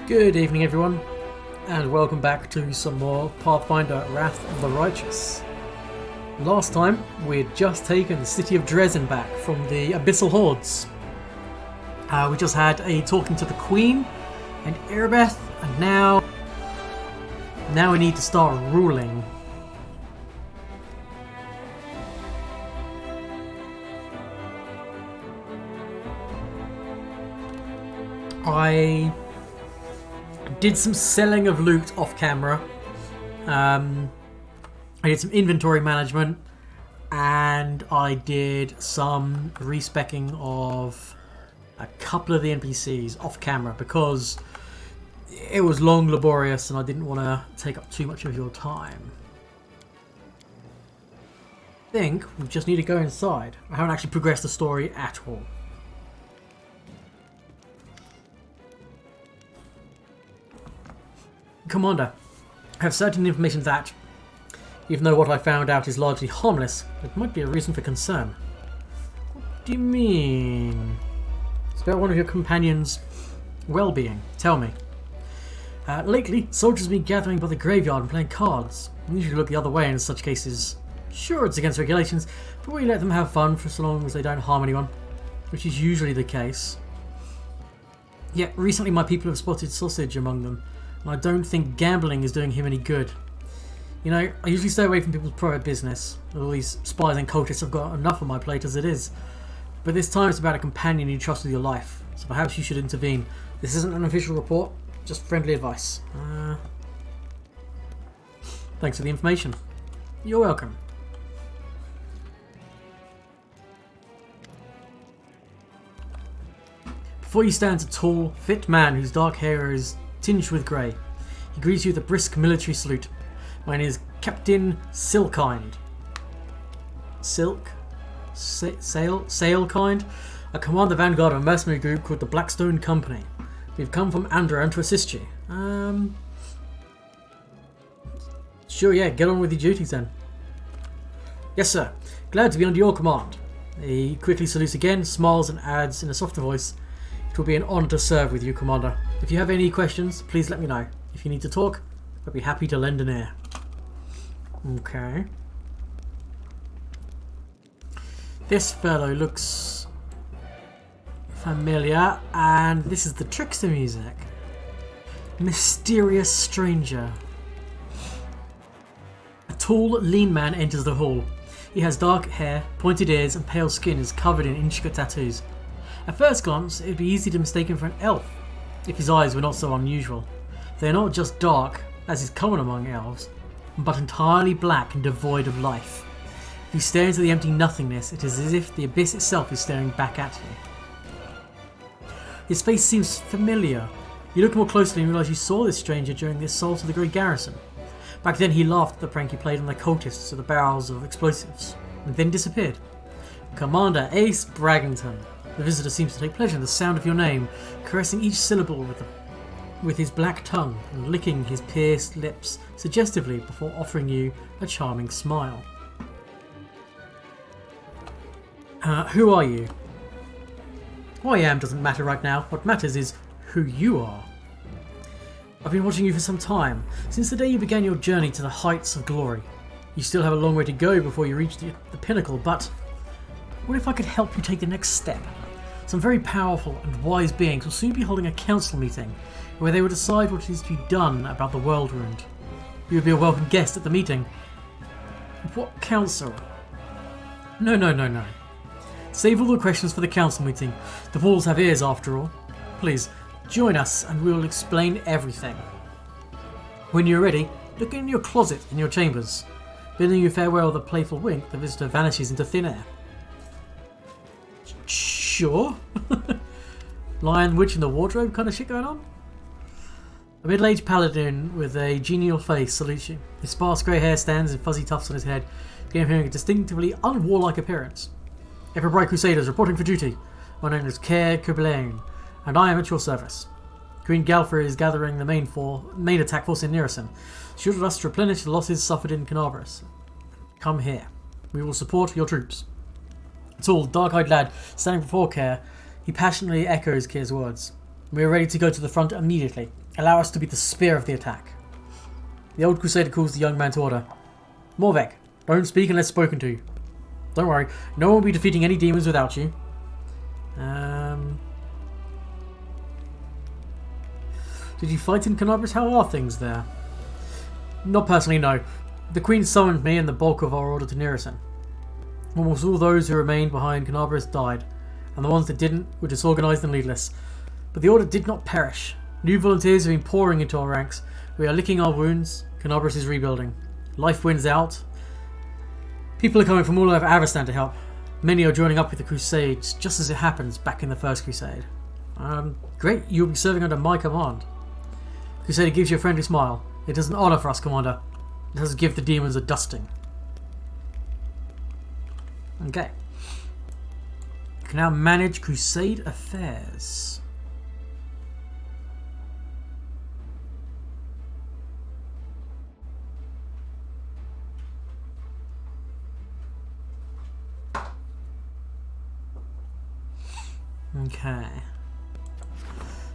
Good evening, everyone, and welcome back to some more Pathfinder Wrath of the Righteous. Last time, we had just taken the city of Desna back from the Abyssal Hordes. We just had a talking to the Queen and Erebeth, and now we need to start ruling. I did some selling of loot off camera. I did some inventory management, and I did some respecking of a couple of the NPCs off camera because it was long, laborious, and I didn't want to take up too much of your time. I think we just need to go inside. I haven't actually progressed the story at all. Commander, I have certain information that, even though what I found out is largely harmless, it might be a reason for concern. What do you mean? It's about one of your companions' well-being. Tell me. Lately, soldiers have been gathering by the graveyard and playing cards. We usually look the other way in such cases. Sure, it's against regulations, but we let them have fun for so long as they don't harm anyone, which is usually the case. Yet, recently my people have spotted Sausage among them, and I don't think gambling is doing him any good. You know, I usually stay away from people's private business. All these spies and cultists have got enough on my plate as it is. But this time it's about a companion you trust with your life, so perhaps you should intervene. This isn't an official report, just friendly advice. Thanks for the information. You're welcome. Before you stands a tall, fit man whose dark hair is tinged with grey. He greets you with a brisk military salute. My name is Captain Silkind. Sailkind? I command the vanguard of a mercenary group called the Blackstone Company. We've come from Andorran to assist you. Sure, yeah, get on with your duties then. Yes, sir. Glad to be under your command. He quickly salutes again, smiles and adds in a softer voice, "It will be an honour to serve with you, Commander. If you have any questions, please let me know. If you need to talk, I'd be happy to lend an ear." Okay. This fellow looks familiar, and this is the trickster music. Mysterious stranger. A tall, lean man enters the hall. He has dark hair, pointed ears, and pale skin is covered in intricate tattoos. At first glance, it would be easy to mistake him for an elf, if his eyes were not so unusual. They are not just dark, as is common among elves, but entirely black and devoid of life. If you stare into the empty nothingness, it is as if the abyss itself is staring back at you. His face seems familiar. You look more closely and realise you saw this stranger during the assault of the Great Garrison. Back then he laughed at the prank you played on the cultists with the barrels of explosives, and then disappeared. Commander Ace Braggington. The visitor seems to take pleasure in the sound of your name, caressing each syllable with his black tongue and licking his pierced lips suggestively before offering you a charming smile. Who are you? Who I am doesn't matter right now. What matters is who you are. I've been watching you for some time, since the day you began your journey to the heights of glory. You still have a long way to go before you reach the pinnacle, but what if I could help you take the next step? Some very powerful and wise beings will soon be holding a council meeting where they will decide what is to be done about the world wound. You will be a welcome guest at the meeting. What council? No. Save all the questions for the council meeting. The walls have ears after all. Please, join us and we will explain everything. When you're ready, look in your closet in your chambers. Bidding you farewell with a playful wink, the visitor vanishes into thin air. Sure. Lion, witch in the wardrobe kind of shit going on? A middle-aged paladin with a genial face salutes you. His sparse grey hair stands in fuzzy tufts on his head, giving him a distinctively unwarlike appearance. Ever Bright Crusaders reporting for duty. My name is Care Kublane, and I am at your service. Queen Galfrey is gathering the main attack force in Nirison. She ordered us to replenish the losses suffered in Canaveras. Come here. We will support your troops. A tall, dark-eyed lad standing before Care, he passionately echoes Care's words. We are ready to go to the front immediately. Allow us to be the spear of the attack. The old crusader calls the young man to order. Morvek, don't speak unless spoken to. Don't worry, no one will be defeating any demons without you. Did you fight in Canabras? How are things there? Not personally, no. The Queen summoned me and the bulk of our order to Nirison. Almost all those who remained behind Canabras died, and the ones that didn't were disorganized and leadless. But the order did not perish. New volunteers have been pouring into our ranks. We are licking our wounds. Canabras is rebuilding. Life wins out. People are coming from all over Avestan to help. Many are joining up with the Crusades, just as it happens back in the First Crusade. Great, you'll be serving under my command. Crusader gives you a friendly smile. It is an honor for us, Commander. It does give the demons a dusting. Okay. You can now manage Crusade affairs. Okay.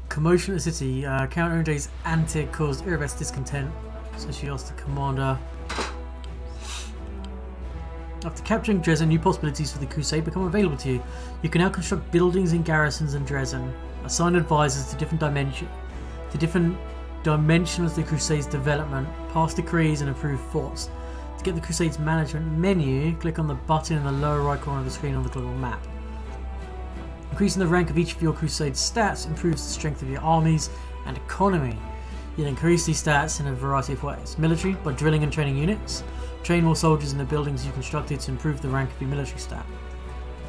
Commotion at the city. Count Orenda's antic caused Irabeth's discontent, so she asked the commander. After capturing Dresden, new possibilities for the Crusade become available to you. You can now construct buildings and garrisons in Dresden, assign advisors to different dimensions of the Crusade's development, pass decrees and improve forts. To get the Crusade's management menu, click on the button in the lower right corner of the screen on the global map. Increasing the rank of each of your Crusade stats improves the strength of your armies and economy. You'll increase these stats in a variety of ways. Military, by drilling and training units. Train more soldiers in the buildings you constructed to improve the rank of your military stat.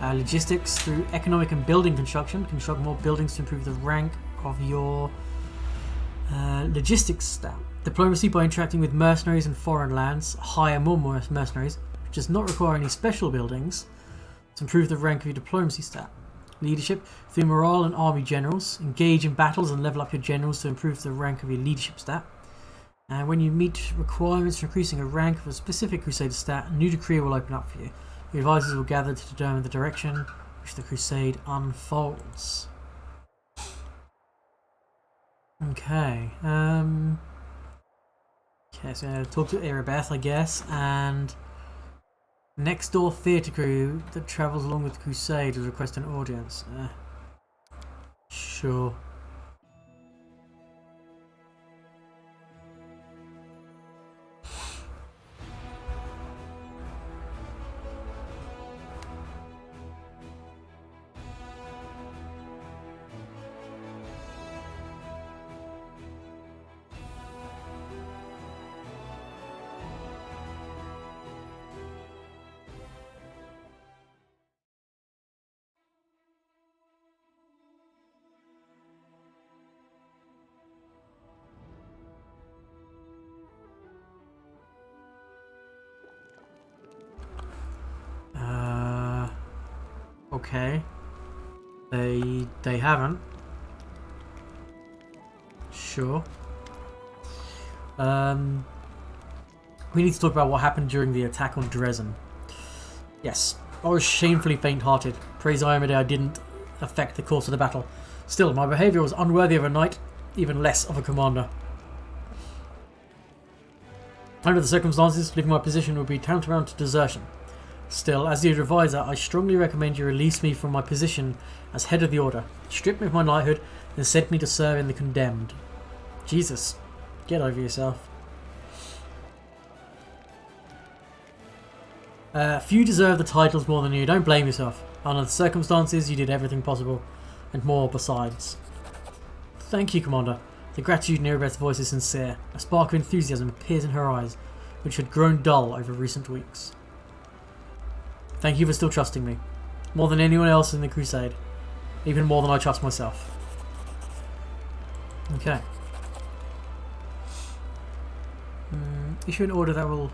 Logistics, through economic and building construction. Construct more buildings to improve the rank of your logistics stat. Diplomacy, by interacting with mercenaries in foreign lands. Hire more mercenaries, which does not require any special buildings, to improve the rank of your diplomacy stat. Leadership, through morale and army generals. Engage in battles and level up your generals to improve the rank of your leadership stat. And when you meet requirements for increasing a rank of a specific Crusade stat, a new decree will open up for you. Your advisors will gather to determine the direction which the Crusade unfolds. Okay. Okay, so talk to Irabeth, I guess, and next door theatre crew that travels along with the Crusade will request an audience. Sure. Okay. They haven't. Sure. We need to talk about what happened during the attack on Dresden. Yes, I was shamefully faint-hearted. Praise Iomedae I didn't affect the course of the battle. Still, my behaviour was unworthy of a knight, even less of a commander. Under the circumstances, leaving my position would be tantamount to desertion. Still, as your advisor, I strongly recommend you release me from my position as head of the order, strip me of my knighthood, and send me to serve in the condemned. Jesus, get over yourself. Few deserve the titles more than you. Don't blame yourself. Under the circumstances, you did everything possible, and more besides. Thank you, Commander. The gratitude in Irabeth's voice is sincere. A spark of enthusiasm appears in her eyes, which had grown dull over recent weeks. Thank you for still trusting me. More than anyone else in the Crusade. Even more than I trust myself. Okay. Issue an order that will...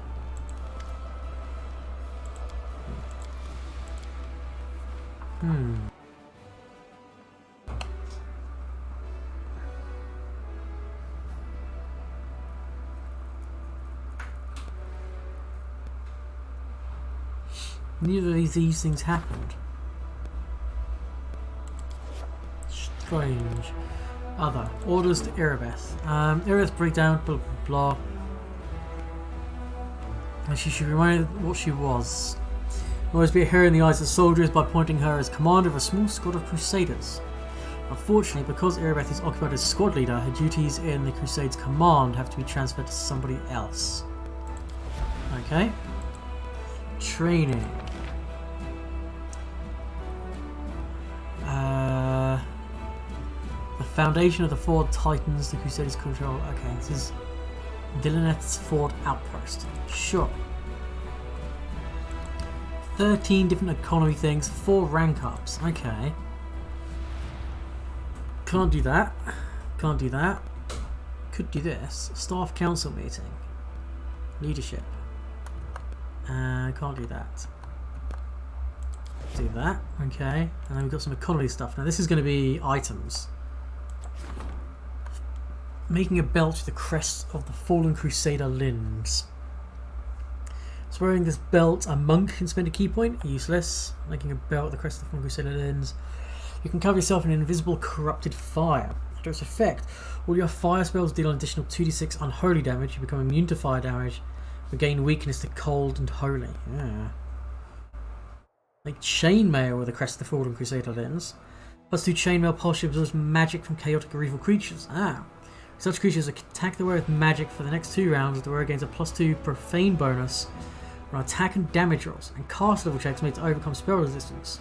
Neither of these things happened. Strange. Other. Orders to Erebeth. Erebeth breakdown, blah blah blah. And she should be reminded what she was. Always be a hero in the eyes of soldiers by appointing her as commander of a small squad of crusaders. Unfortunately, because Erebeth is occupied as squad leader, her duties in the Crusades command have to be transferred to somebody else. Okay. Training. The foundation of the Ford Titans, the Crusaders control. Okay, this is Villaneth's Ford Outpost. Sure. 13 different economy things, 4 rank ups. Okay. Can't do that. Can't do that. Could do this. Staff council meeting. Leadership. Can't do that. Do that. Okay. And then we've got some economy stuff. Now this is going to be items. Making a belt with the crest of the fallen crusader limbs. So wearing this belt, a monk can spend a key point. Useless. Making a belt with the crest of the fallen crusader limbs. You can cover yourself in invisible corrupted fire. After its effect, all your fire spells deal an additional 2d6 unholy damage. You become immune to fire damage. You gain weakness to cold and holy. Yeah. Like chainmail with the crest of the fallen crusader limbs. +2 chainmail partially absorbs magic from chaotic or evil creatures. Such creatures attack the wearer with magic for the next 2 rounds. The wearer gains a +2 profane bonus on attack and damage rolls, and cast level checks made to overcome spell resistance.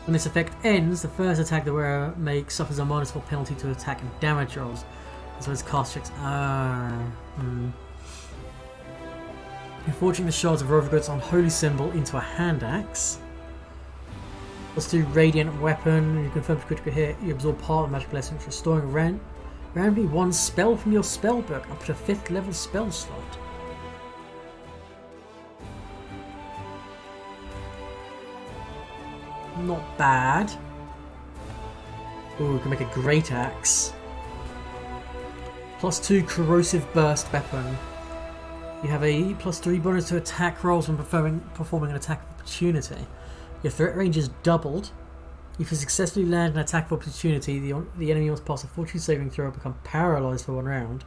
When this effect ends, the first attack the wearer makes suffers a -4 penalty to attack and damage rolls, as well as cast checks. You're forging the shards of Rovergood's unholy symbol into a hand axe. +2 radiant weapon. You confirm for critical hit. You absorb part of the magical essence, restoring randomly 1 spell from your spell book up to a 5th level spell slot. Not bad. Ooh, we can make a great axe. +2 corrosive burst weapon. You have a +3 bonus to attack rolls when performing an attack of opportunity. Your threat range is doubled. If you successfully land an attack of opportunity, the enemy must pass a fortitude saving throw or become paralysed for 1 round.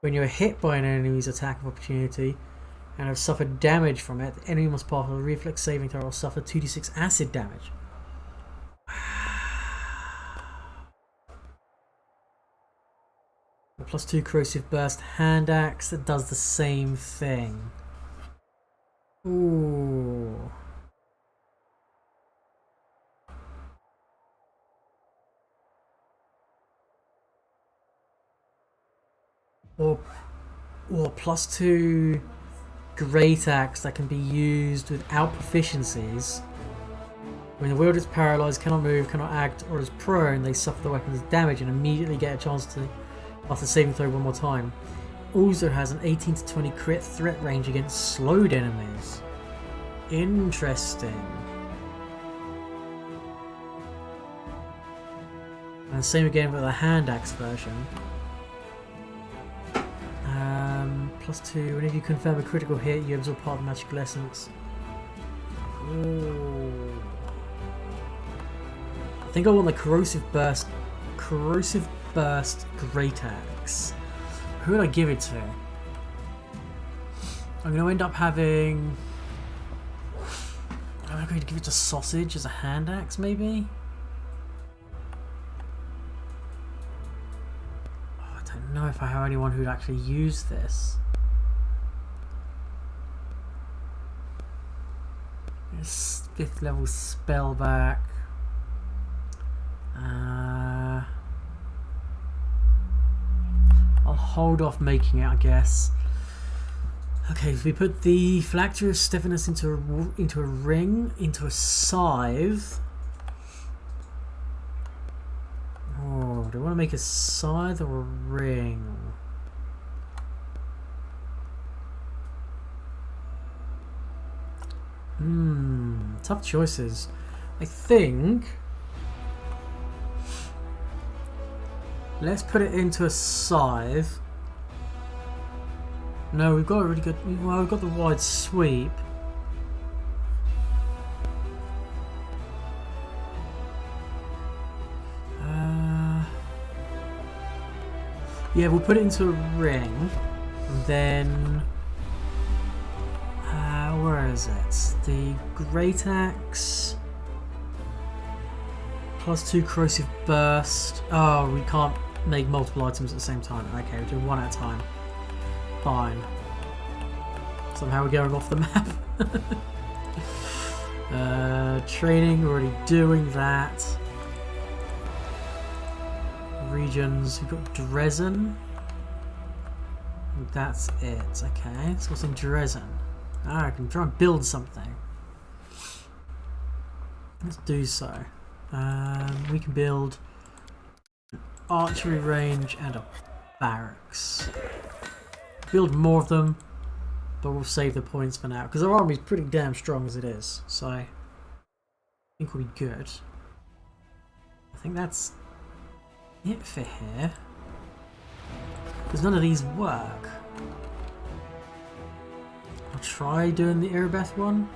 When you are hit by an enemy's attack of opportunity and have suffered damage from it, the enemy must pass a reflex saving throw or suffer 2d6 acid damage. A +2 corrosive burst hand axe that does the same thing. Ooh. Or +2 great axe that can be used without proficiencies. When the wielder is paralysed, cannot move, cannot act, or is prone, they suffer the weapon's damage and immediately get a chance to, after saving throw 1 more time. Also has an 18 to 20 crit threat range against slowed enemies. Interesting. And same again with the hand axe version. +2, whenever you confirm a critical hit, you absorb part of the magical essence. Ooh. I think I want the corrosive burst great axe. Who would I give it to? I'm going to end up having. I'm going to give it to Sausage as a hand axe, maybe. Oh, I don't know if I have anyone who'd actually use this. It's 5th level spell back. I'll hold off making it, I guess. Okay, so we put the Phylactery of Stephanus into a ring, into a scythe. Oh, do I want to make a scythe or a ring? Tough choices. I think let's put it into a scythe. No, we've got a really good. Well, we've got the wide sweep. Yeah, we'll put it into a ring. And then... where is it? The Great Axe. +2 corrosive burst. Oh, we can't make multiple items at the same time. Okay, we're doing one at a time. Fine. Somehow we're going off the map. Training, we're already doing that. Regions, we've got Dresden. That's it. Okay, let's go in Dresden. I can try and build something. Let's do so. We can build an archery range and a barracks. Build more of them, but we'll save the points for now because our army's pretty damn strong as it is. So I think we'll be good. I think that's it for here. Because none of these work. I'll try doing the Erebeth one.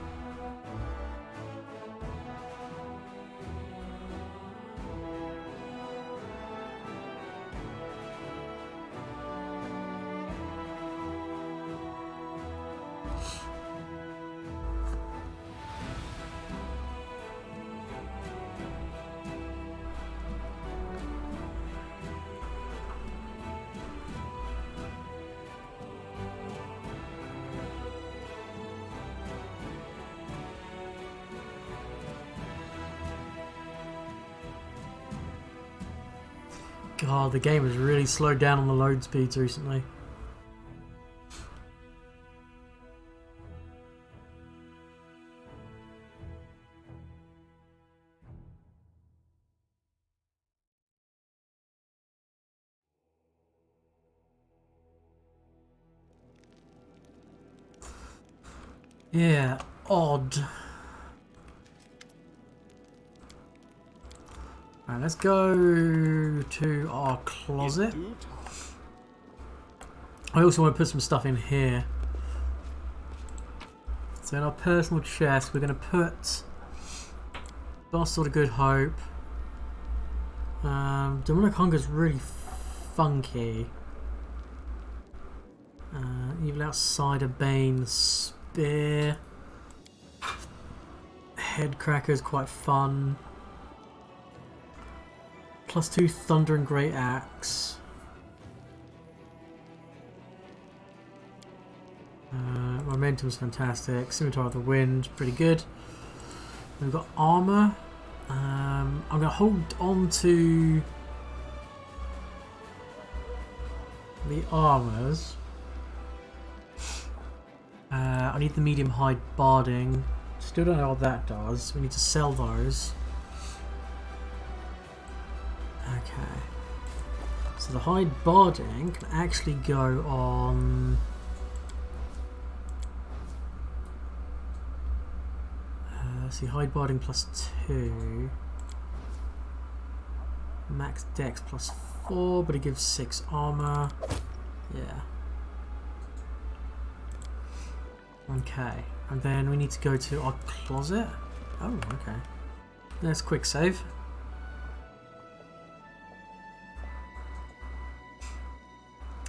God, the game has really slowed down on the load speeds recently. Yeah, odd. Alright, let's go to our closet. I also want to put some stuff in here. So in our personal chest, we're going to put Bastard of Good Hope. Demonic Hunger's really funky. Evil Outsider, Bane, Spear. Headcracker's quite fun. +2 Thunder and Great Axe. Momentum's fantastic. Scimitar of the Wind, pretty good. We've got armor. I'm going to hold on to the armors. I need the medium hide barding. Still don't know what that does. We need to sell those. Okay. So the hide barding can actually go on. See, hide barding +2. Max dex +4, but it gives 6 armor. Yeah. Okay. And then we need to go to our closet. Oh, okay. Let's quick save.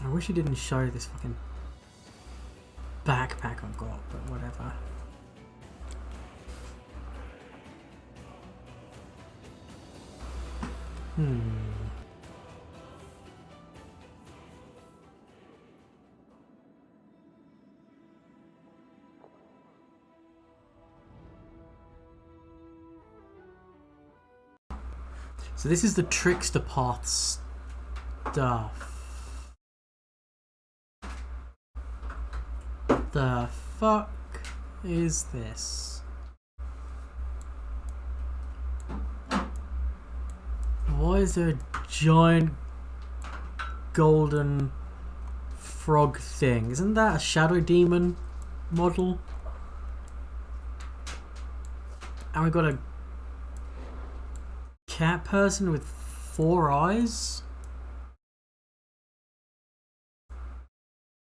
I wish you didn't show this fucking backpack I've got, but whatever. So this is the trickster path stuff. The fuck is this? Why is there a giant golden frog thing? Isn't that a shadow demon model? And we've got a cat person with 4 eyes?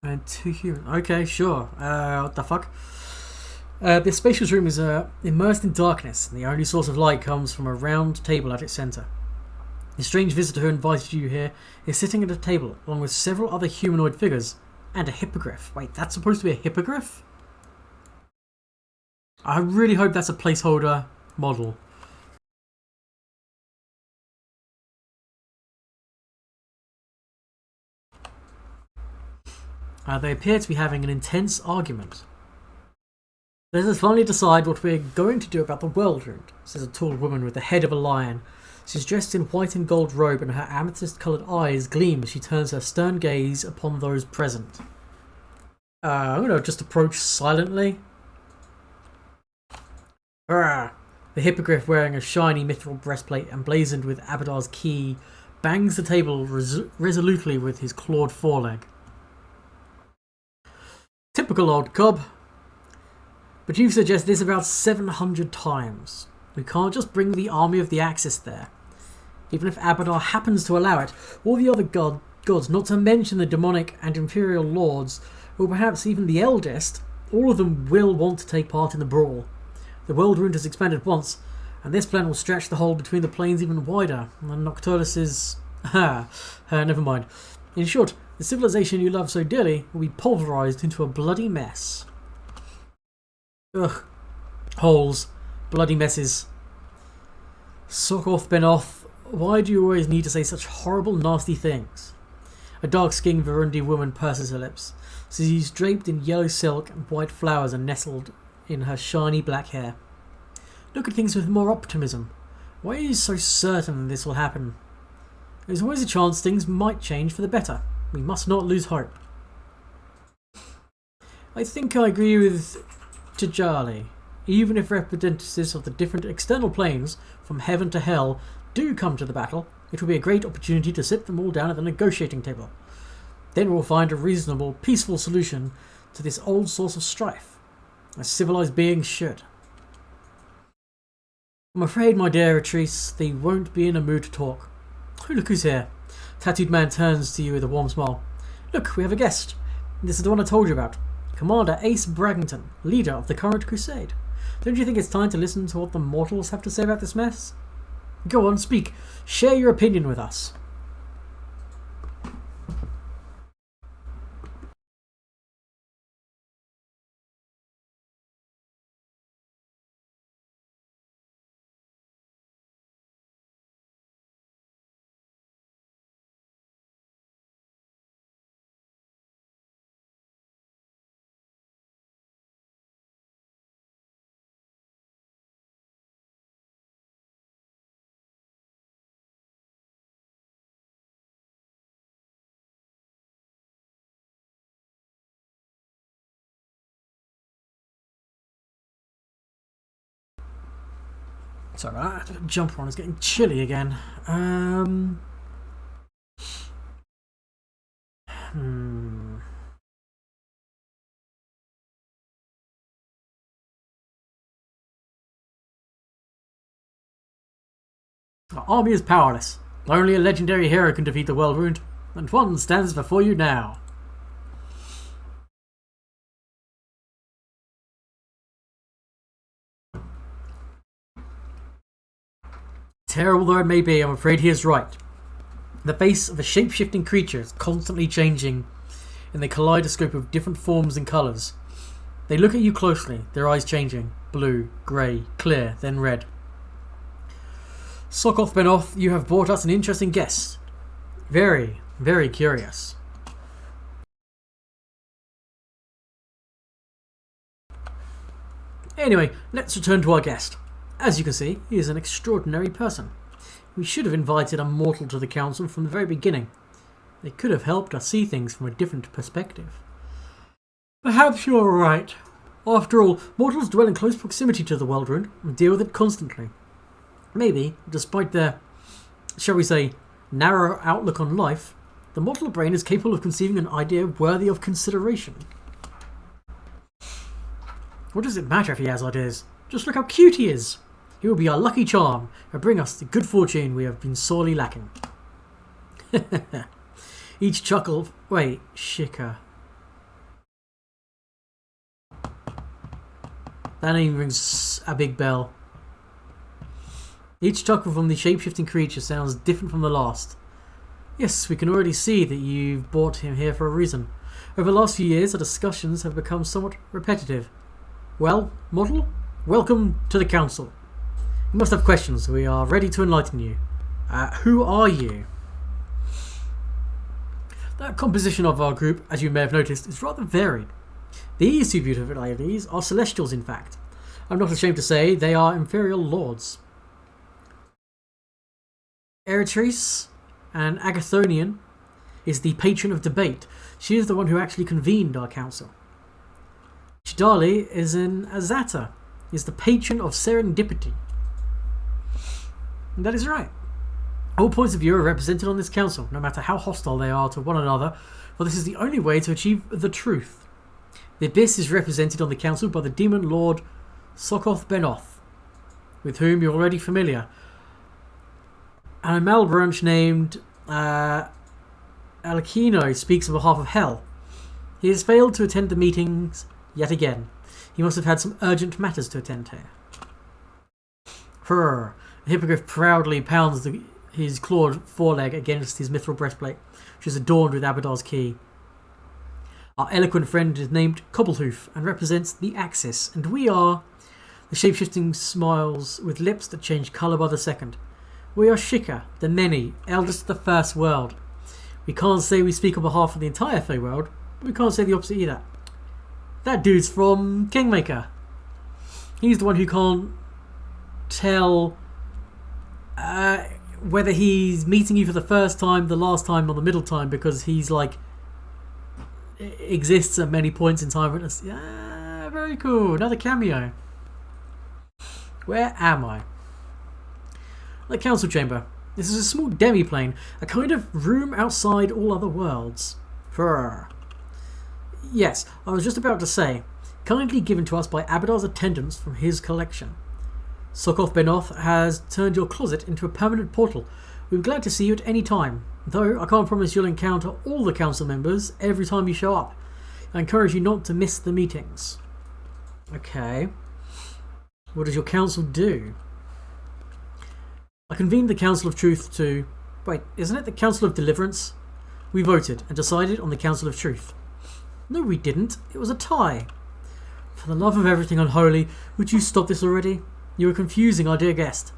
And 2 human. Okay, sure. What the fuck? The spacious room is immersed in darkness, and the only source of light comes from a round table at its center. The strange visitor who invited you here is sitting at a table along with several other humanoid figures and a hippogriff. Wait, that's supposed to be a hippogriff? I really hope that's a placeholder model. They appear to be having an intense argument. Let us finally decide what we're going to do about the world wound, says a tall woman with the head of a lion. She's dressed in white and gold robe and her amethyst-coloured eyes gleam as she turns her stern gaze upon those present. I'm going to just approach silently. The hippogriff, wearing a shiny mithril breastplate emblazoned with Abadar's key, bangs the table resolutely with his clawed foreleg. Typical old cob. But you've suggested this about 700 times. We can't just bring the army of the Axis there. Even if Abadar happens to allow it, all the other gods, not to mention the demonic and imperial lords, or perhaps even the eldest, all of them will want to take part in the brawl. The world wound has expanded once, and this plan will stretch the hole between the planes even wider, and Nocturnus is... never mind. In short, the civilization you love so dearly will be pulverized into a bloody mess. Ugh. Holes. Bloody messes. Sokoth Benoth, why do you always need to say such horrible, nasty things? A dark-skinned Verundi woman purses her lips. She's draped in yellow silk and white flowers are nestled in her shiny black hair. Look at things with more optimism. Why are you so certain this will happen? There's always a chance things might change for the better. We must not lose hope. I think I agree with Tijali. Even if representatives of the different external planes, from heaven to hell, do come to the battle, it will be a great opportunity to sit them all down at the negotiating table. Then we'll find a reasonable, peaceful solution to this old source of strife, as civilized beings should. I'm afraid, my dear Atrice, they won't be in a mood to talk. Oh, look who's here. Tattooed man turns to you with a warm smile. Look, we have a guest. This is the one I told you about. Commander Ace Braggington, leader of the current crusade. Don't you think it's time to listen to what the mortals have to say about this mess? Go on, speak. Share your opinion with us. Sorry about that. Jumper on is getting chilly again. Our army is powerless. Only a legendary hero can defeat the world wound, and one stands before you now. Terrible though it may be, I'm afraid he is right. The face of a shape-shifting creature is constantly changing in the kaleidoscope of different forms and colours. They look at you closely, their eyes changing. Blue, grey, clear, then red. Sokoth Benoth, you have brought us an interesting guest. Very, very curious. Anyway, let's return to our guest. As you can see, he is an extraordinary person. We should have invited a mortal to the council from the very beginning. They could have helped us see things from a different perspective. Perhaps you're right. After all, mortals dwell in close proximity to the world wound and deal with it constantly. Maybe, despite their, shall we say, narrow outlook on life, the mortal brain is capable of conceiving an idea worthy of consideration. What does it matter if he has ideas? Just look how cute he is. He will be our lucky charm and bring us the good fortune we have been sorely lacking. Each chuckle... Wait, Shika. That name rings a big bell. Each chuckle from the shape-shifting creature sounds different from the last. Yes, we can already see that you've brought him here for a reason. Over the last few years, our discussions have become somewhat repetitive. Well, mortal, welcome to the council. You must have questions. We are ready to enlighten you. Who are you? The composition of our group, as you may have noticed, is rather varied. These two beautiful ladies are celestials, in fact. I'm not ashamed to say they are imperial lords. Eretrice, an Agathonian, is the patron of debate. She is the one who actually convened our council. Chidali is an Azata, is the patron of serendipity. And that is right. All points of view are represented on this council, no matter how hostile they are to one another, for this is the only way to achieve the truth. The Abyss is represented on the council by the demon lord Sokoth Benoth, with whom you're already familiar. An Amal branch named Alakino speaks on behalf of Hell. He has failed to attend the meetings yet again. He must have had some urgent matters to attend here. The hippogriff proudly pounds his clawed foreleg against his mithril breastplate, which is adorned with Abadar's key. Our eloquent friend is named Cobblehoof and represents the Axis, and we are... The shape-shifting smiles with lips that change colour by the second. We are Shika, the many, eldest of the first world. We can't say we speak on behalf of the entire Fey world, but we can't say the opposite either. That dude's from Kingmaker. He's the one who can't tell whether he's meeting you for the first time, the last time, or the middle time, because he's like exists at many points in time. Yeah, very cool. Another cameo. Where am I? The council chamber. This is a small demi-plane, a kind of room outside all other worlds. Yes, I was just about to say, kindly given to us by Abadar's attendants from his collection. Sokoth Benoth has turned your closet into a permanent portal. We're glad to see you at any time, though I can't promise you'll encounter all the council members every time you show up. I encourage you not to miss the meetings. Okay. What does your council do? I convened the Council of Truth to... Wait, isn't it the Council of Deliverance? We voted and decided on the Council of Truth. No, we didn't. It was a tie. For the love of everything unholy, would you stop this already? You are confusing our dear guest.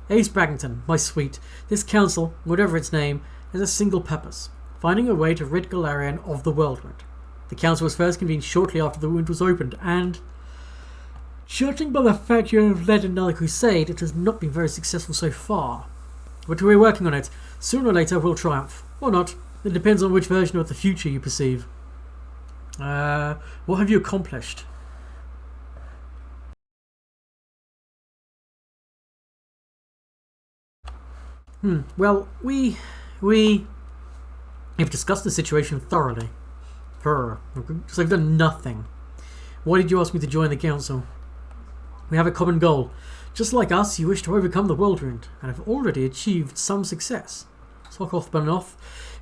Ace Braggington, my sweet, this council, whatever its name, has a single purpose. Finding a way to rid Galarian of the Worldwound. The council was first convened shortly after the wound was opened, and... judging by the fact you have led another crusade, it has not been very successful so far. But we're working on it. Sooner or later we'll triumph. Or not. It depends on which version of the future you perceive. What have you accomplished? Well, we have discussed the situation thoroughly. So I've done nothing. Why did you ask me to join the council? We have a common goal. Just like us, you wish to overcome the Worldwound, and have already achieved some success. Sokoth Benoth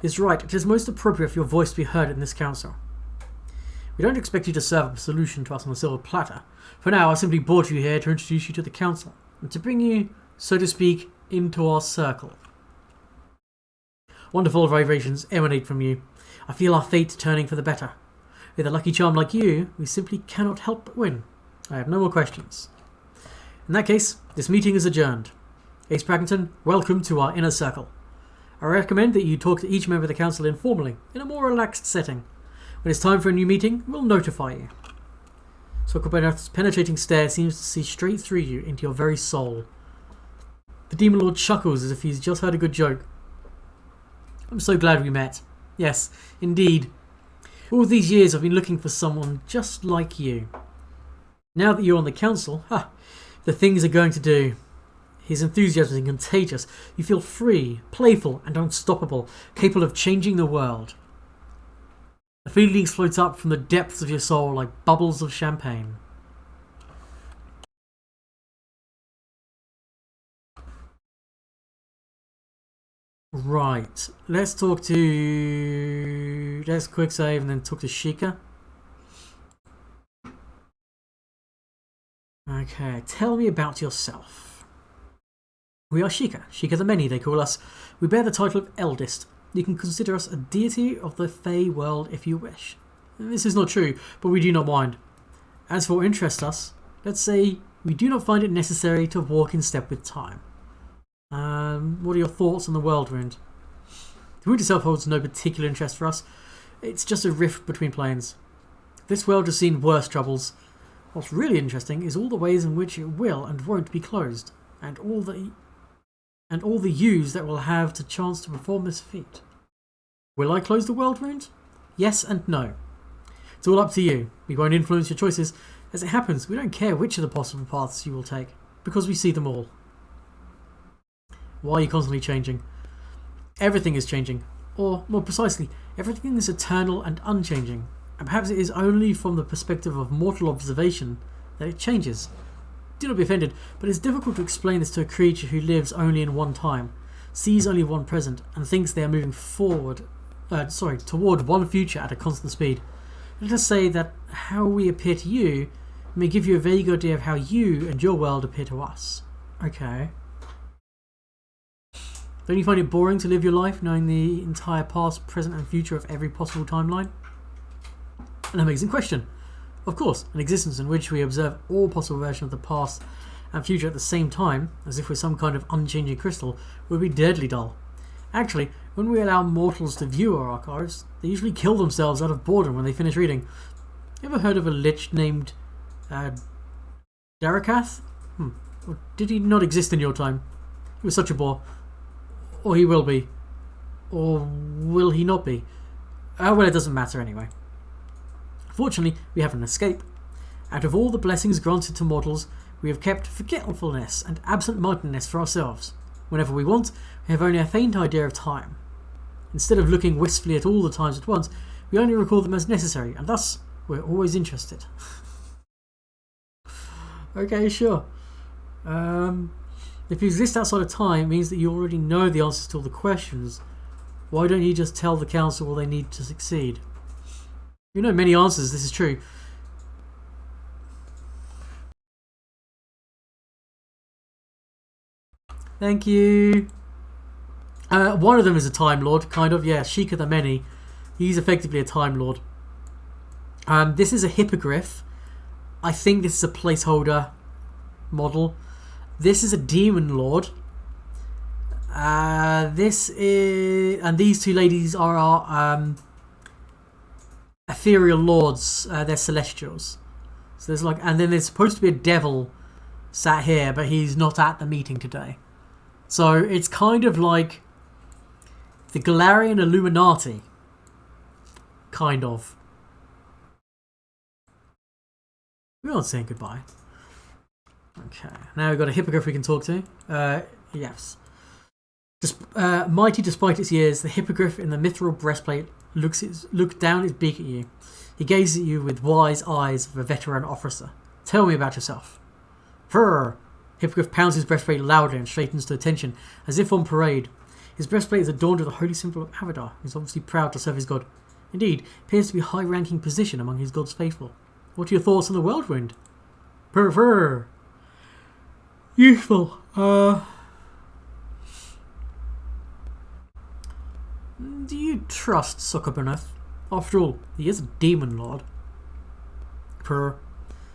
is right. It is most appropriate for your voice to be heard in this council. We don't expect you to serve up a solution to us on a silver platter. For now, I simply brought you here to introduce you to the council, and to bring you, so to speak, into our circle. Wonderful vibrations emanate from you. I feel our fate turning for the better. With a lucky charm like you, we simply cannot help but win. I have no more questions. In that case, this meeting is adjourned. Ace Braggington, welcome to our inner circle. I recommend that you talk to each member of the council informally, in a more relaxed setting. When it's time for a new meeting, we'll notify you. Sokoth Benoth's penetrating stare seems to see straight through you into your very soul. The Demon Lord chuckles as if he's just heard a good joke. I'm so glad we met. Yes, indeed. All these years I've been looking for someone just like you. Now that you're on the council, the things are going to do. His enthusiasm is contagious. You feel free, playful, and unstoppable, capable of changing the world. The feelings float up from the depths of your soul like bubbles of champagne. Right, let's quick save and then talk to Shika. Okay, tell me about yourself. We are Sheikah the Many, they call us. We bear the title of Eldest. You can consider us a deity of the Fey world if you wish. This is not true, but we do not mind. As for what interests us, let's say we do not find it necessary to walk in step with time. What are your thoughts on the world wound? The wound itself holds no particular interest for us. It's just a rift between planes. This world has seen worse troubles. What's really interesting is all the ways in which it will and won't be closed, and all the use that will have the chance to perform this feat. Will I close the world wound? Yes and no. It's all up to you. We won't influence your choices. As it happens, we don't care which of the possible paths you will take, because we see them all. Why are you constantly changing? Everything is changing. Or, more precisely, everything is eternal and unchanging. And perhaps it is only from the perspective of mortal observation that it changes. Do not be offended, but it's difficult to explain this to a creature who lives only in one time, sees only one present, and thinks they are moving toward one future at a constant speed. Let us say that how we appear to you may give you a vague idea of how you and your world appear to us. Okay. Don't you find it boring to live your life knowing the entire past, present and future of every possible timeline? An amazing question. Of course, an existence in which we observe all possible versions of the past and future at the same time, as if we're some kind of unchanging crystal, would be deadly dull. Actually, when we allow mortals to view our archives, they usually kill themselves out of boredom when they finish reading. Ever heard of a lich named Darakath? Or did he not exist in your time? He was such a bore. Or he will be. Or will he not be? Well, it doesn't matter anyway. Fortunately, we have an escape. Out of all the blessings granted to mortals, we have kept forgetfulness and absent-mindedness for ourselves. Whenever we want, we have only a faint idea of time. Instead of looking wistfully at all the times at once, we only recall them as necessary, and thus we're always interested. Okay, sure. If you exist outside of time, it means that you already know the answers to all the questions. Why don't you just tell the council all they need to succeed? You know many answers, this is true. Thank you. One of them is a Time Lord, kind of. Yeah, Sheikah the Many. He's effectively a Time Lord. This is a hippogriff. I think this is a placeholder model. This is a Demon Lord. This is... And these two ladies are our ethereal lords. They're celestials. So there's like... And then there's supposed to be a devil sat here, but he's not at the meeting today. So it's kind of like the Galarian Illuminati. Kind of. We're not saying goodbye. Okay, now we've got a hippogriff we can talk to. Yes. Mighty despite its years, the hippogriff in the mithril breastplate looks down its beak at you. He gazes at you with wise eyes of a veteran officer. Tell me about yourself. Furr! Hippogriff pounds his breastplate loudly and straightens to attention, as if on parade. His breastplate is adorned with the holy symbol of Avadar, who is obviously proud to serve his god. Indeed, appears to be a high-ranking position among his god's faithful. What are your thoughts on the Whirlwind? Purr. Useful. Do you trust Sokobaneth? After all, he is a demon lord. Purr.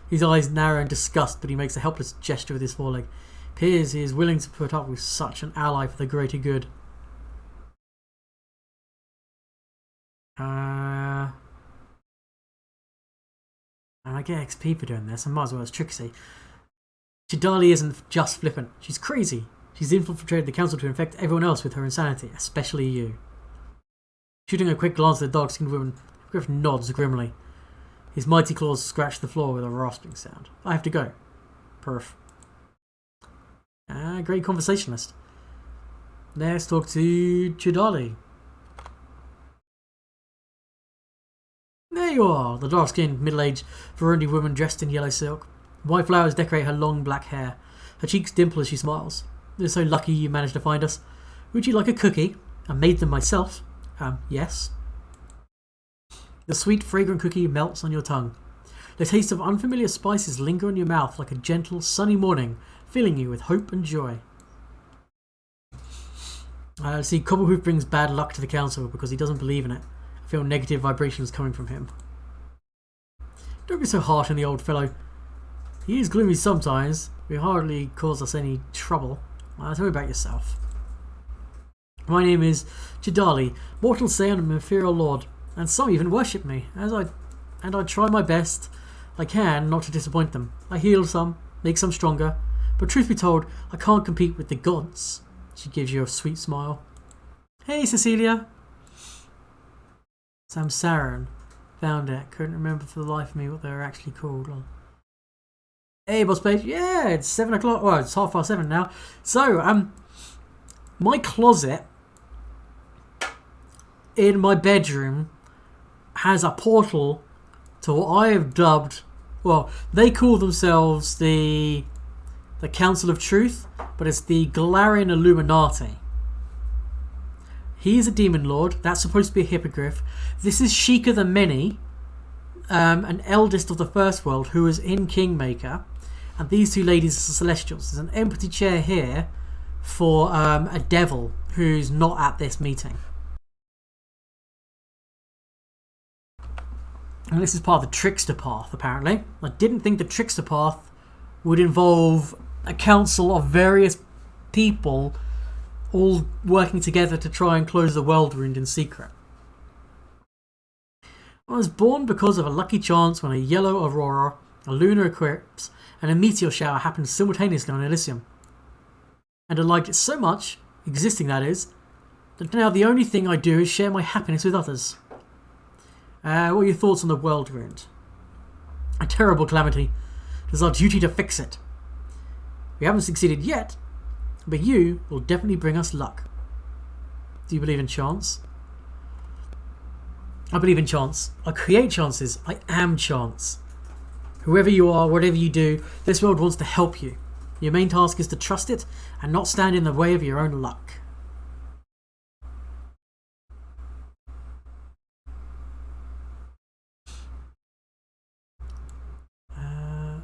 His eyes narrow in disgust, but he makes a helpless gesture with his foreleg. Appears he is willing to put up with such an ally for the greater good. I get XP for doing this. I might as well as Trixie. Chidali isn't just flippant. She's crazy. She's infiltrated the council to infect everyone else with her insanity, especially you. Shooting a quick glance at the dark-skinned woman, Griff nods grimly. His mighty claws scratch the floor with a rasping sound. I have to go. Perf. Great conversationalist. Let's talk to Chidali. There you are, the dark-skinned, middle-aged Varundi woman dressed in yellow silk. White flowers decorate her long black hair. Her cheeks dimple as she smiles. We're so lucky you managed to find us. Would you like a cookie? I made them myself. Yes. The sweet, fragrant cookie melts on your tongue. The taste of unfamiliar spices linger in your mouth like a gentle, sunny morning, filling you with hope and joy. See, Cobblehoof brings bad luck to the council because he doesn't believe in it. I feel negative vibrations coming from him. Don't be so harsh on the old fellow. He is gloomy sometimes, but he hardly cause us any trouble. Tell me about yourself. My name is Jadali. Mortals say I'm an ethereal lord, and some even worship me, and I try my best I can not to disappoint them. I heal some, make some stronger, but truth be told, I can't compete with the gods. She gives you a sweet smile. Hey, Cecilia. Samsaran. Found it. Couldn't remember for the life of me what they were actually called. Hey, boss page. Yeah, it's 7 o'clock. Well, it's 7:30 now. So, my closet in my bedroom has a portal to what I have dubbed, well, they call themselves the Council of Truth, but it's the Galarian Illuminati. He is a demon lord. That's supposed to be a hippogriff. This is Sheikah the Many, an eldest of the First World, who is in Kingmaker, and these two ladies are celestials. There's an empty chair here for a devil who's not at this meeting. And this is part of the Trickster Path, apparently. I didn't think the Trickster Path would involve a council of various people all working together to try and close the world wound in secret. I was born because of a lucky chance when a yellow aurora, a lunar eclipse, and a meteor shower happened simultaneously on Elysium. And I liked it so much, existing that is, that now the only thing I do is share my happiness with others. What are your thoughts on the world wound? A terrible calamity. It is our duty to fix it. We haven't succeeded yet, but you will definitely bring us luck. Do you believe in chance? I believe in chance. I create chances. I am chance. Whoever you are, whatever you do, this world wants to help you. Your main task is to trust it and not stand in the way of your own luck.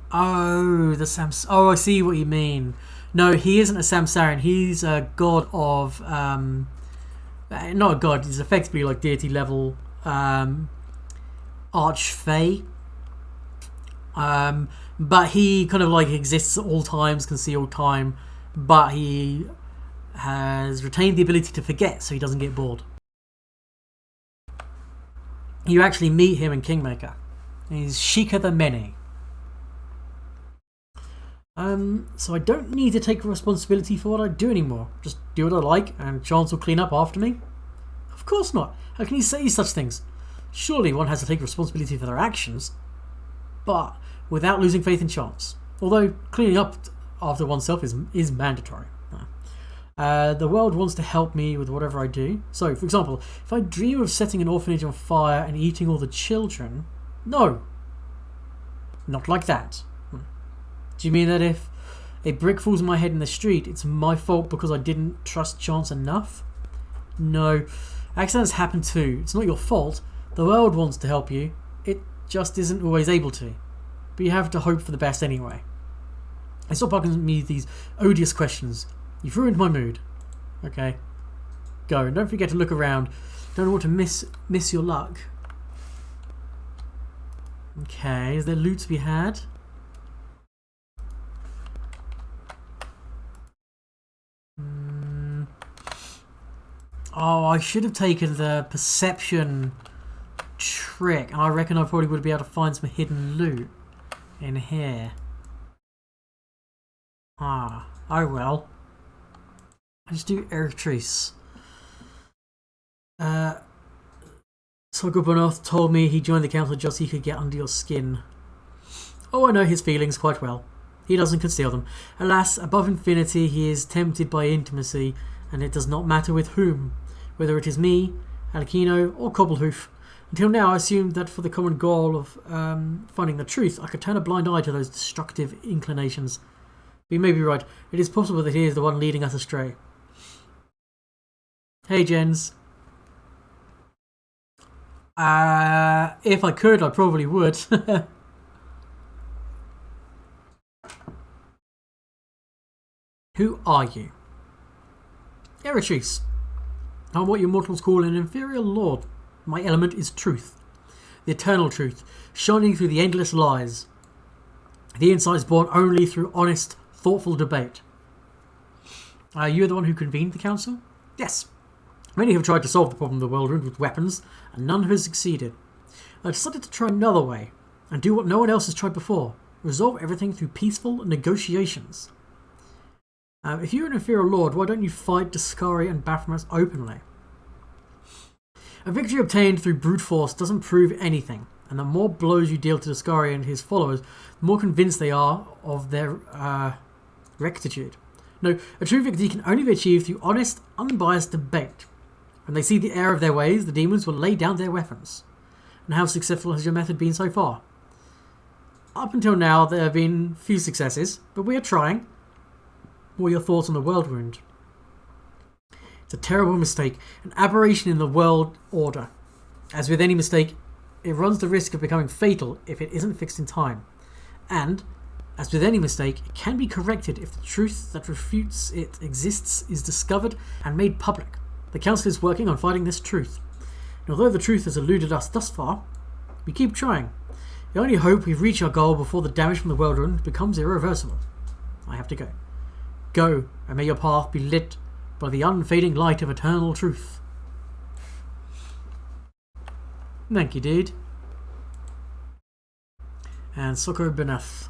I see what you mean. No, he isn't a Samsaran. He's a god of not a god. He's effectively like deity level archfey. But he kind of like exists at all times, can see all time, but he has retained the ability to forget, so he doesn't get bored. You actually meet him in Kingmaker. He's Sheikah the Many. So I don't need to take responsibility for what I do anymore. Just do what I like, and Chance will clean up after me. Of course not. How can you say such things? Surely one has to take responsibility for their actions, but without losing faith in Chance. Although cleaning up after oneself is mandatory. The world wants to help me with whatever I do. So, for example, if I dream of setting an orphanage on fire and eating all the children, no, not like that. Do you mean that if a brick falls on my head in the street, it's my fault because I didn't trust Chance enough? No. Accidents happen too. It's not your fault. The world wants to help you. It just isn't always able to. But you have to hope for the best anyway. And stop asking me these odious questions. You've ruined my mood. Okay. Go. And don't forget to look around. Don't want to miss your luck. Okay. Is there loot to be had? Oh, I should have taken the perception trick, and I reckon I probably would be able to find some hidden loot in here. Oh well. I just do Eretrice. So Guberneth told me he joined the council just so he could get under your skin. Oh, I know his feelings quite well. He doesn't conceal them. Alas, above infinity he is tempted by intimacy, and it does not matter with whom. Whether it is me, Alekino, or Cobblehoof. Until now, I assumed that for the common goal of finding the truth, I could turn a blind eye to those destructive inclinations. But you may be right. It is possible that he is the one leading us astray. Hey, Jens. If I could, I probably would. Who are you? Eretrice. I'm what you mortals call an inferior lord. My element is truth. The eternal truth, shining through the endless lies. The insights born only through honest, thoughtful debate. Are you the one who convened the council? Yes. Many have tried to solve the problem of the world with weapons, and none have succeeded. I decided to try another way, and do what no one else has tried before. Resolve everything through peaceful negotiations. If you're an inferior lord, why don't you fight Discari and Baphomet openly? A victory obtained through brute force doesn't prove anything, and the more blows you deal to Discari and his followers, the more convinced they are of their rectitude. No, a true victory can only be achieved through honest, unbiased debate. When they see the error of their ways, the demons will lay down their weapons. And how successful has your method been so far? Up until now, there have been few successes, but we are trying. What are your thoughts on the world wound? It's a terrible mistake, an aberration in the world order. As with any mistake, it runs the risk of becoming fatal if it isn't fixed in time. And, as with any mistake, it can be corrected if the truth that refutes it exists is discovered and made public. The Council is working on finding this truth. And although the truth has eluded us thus far, we keep trying. I only hope we reach our goal before the damage from the world wound becomes irreversible. I have to go. Go, and may your path be lit by the unfading light of eternal truth. Thank you, dude. And Soko Benath.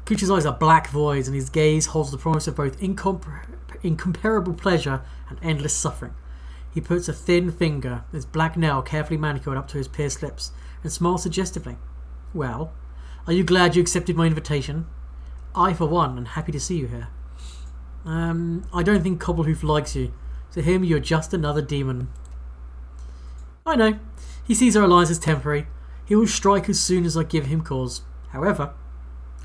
Kucha's eyes are black voids, and his gaze holds the promise of both incomparable pleasure and endless suffering. He puts a thin finger, his black nail carefully manicured, up to his pierced lips, and smiles suggestively. Well, are you glad you accepted my invitation? I, for one, am happy to see you here. I don't think Cobblehoof likes you. To him, you're just another demon. I know. He sees our alliance as temporary. He will strike as soon as I give him cause. However,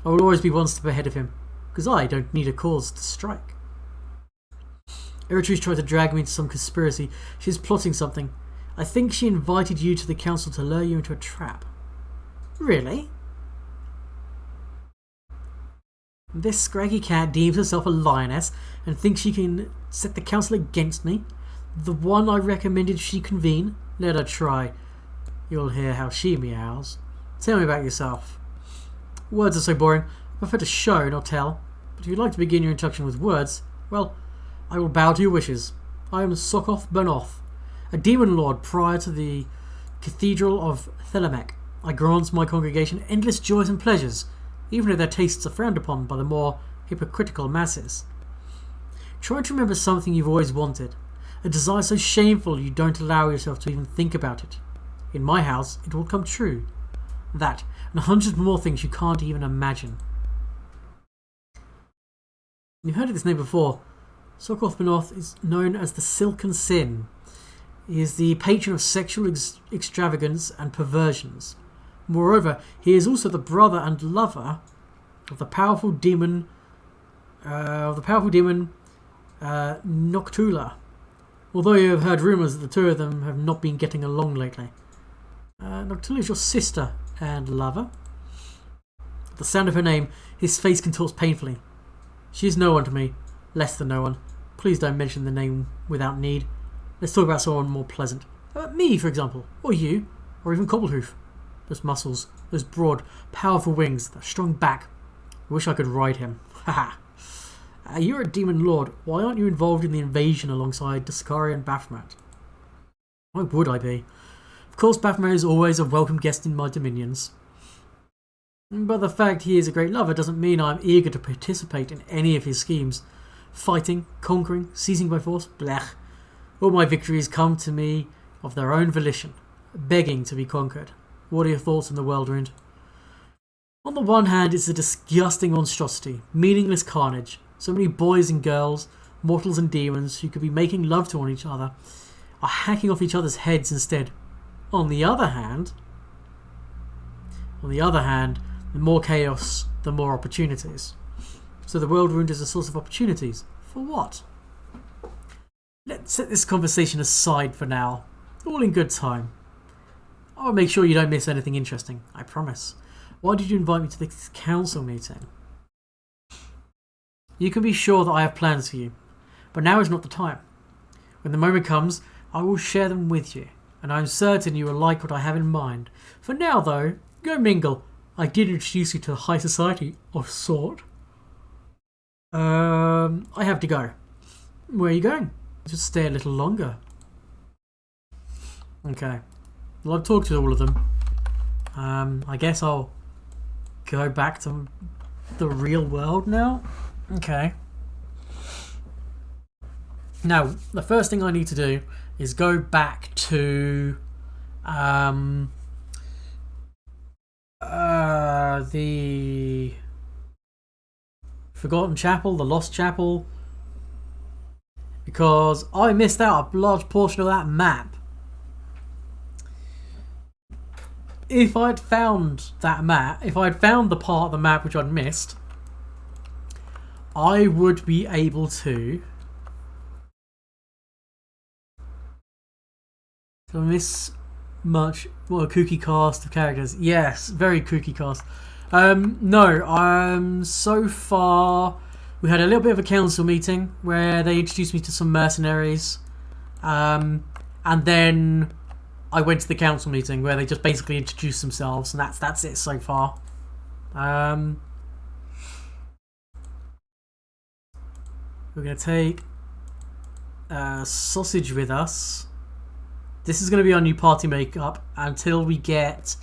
I will always be one step ahead of him, because I don't need a cause to strike. Eritree's tried to drag me into some conspiracy. She's plotting something. I think she invited you to the council to lure you into a trap. Really? This scraggy cat deems herself a lioness and thinks she can set the council against me. The one I recommended she convene. Let her try. You'll hear how she meows. Tell me about yourself. Words are so boring. I prefer to show, not tell. But if you'd like to begin your introduction with words, well, I will bow to your wishes. I am Sokoth Benoth, a demon lord prior to the Cathedral of Thelamek. I grant my congregation endless joys and pleasures, even if their tastes are frowned upon by the more hypocritical masses. Try to remember something you've always wanted, a desire so shameful you don't allow yourself to even think about it. In my house, it will come true. That, and hundreds more things you can't even imagine. You've heard of this name before. Sokoth Benoth is known as the Silken Sin. He is the patron of sexual extravagance and perversions. Moreover, he is also the brother and lover of the powerful demon Noctula. Although you have heard rumours that the two of them have not been getting along lately. Noctula is your sister and lover. At the sound of her name, his face contorts painfully. She is no one to me, less than no one. Please don't mention the name without need. Let's talk about someone more pleasant. How about me, for example, or you, or even Cobblehoof. Those muscles, those broad, powerful wings, that strong back. I wish I could ride him. Haha. You're a demon lord. Why aren't you involved in the invasion alongside Discari and Baphomet? Why would I be? Of course, Baphomet is always a welcome guest in my dominions. But the fact he is a great lover doesn't mean I'm eager to participate in any of his schemes. Fighting, conquering, seizing by force, blech. All my victories come to me of their own volition, begging to be conquered. What are your thoughts on the world wound? On the one hand, it's a disgusting monstrosity, meaningless carnage. So many boys and girls, mortals and demons, who could be making love to one each other, are hacking off each other's heads instead. On the other hand, the more chaos, the more opportunities. So the world wound is a source of opportunities. For what? Let's set this conversation aside for now. All in good time. I'll make sure you don't miss anything interesting, I promise. Why did you invite me to this council meeting? You can be sure that I have plans for you, but now is not the time. When the moment comes, I will share them with you, and I am certain you will like what I have in mind. For now, though, go mingle. I did introduce you to high society of sort. I have to go. Where are you going? Just stay a little longer. Okay. Well, I've talked to all of them. I guess I'll go back to the real world now. Okay. Now, the first thing I need to do is go back to the Forgotten Chapel, the Lost Chapel, because I missed out a large portion of that map. If I'd found that map, if I'd found the part of the map which I'd missed, I would be able to miss much. What a kooky cast of characters. Yes, very kooky cast. No, so far we had a little bit of a council meeting where they introduced me to some mercenaries, and then I went to the council meeting where they just basically introduced themselves, and that's it so far. We're gonna take Sausage with us. This is going to be our new party makeup until we get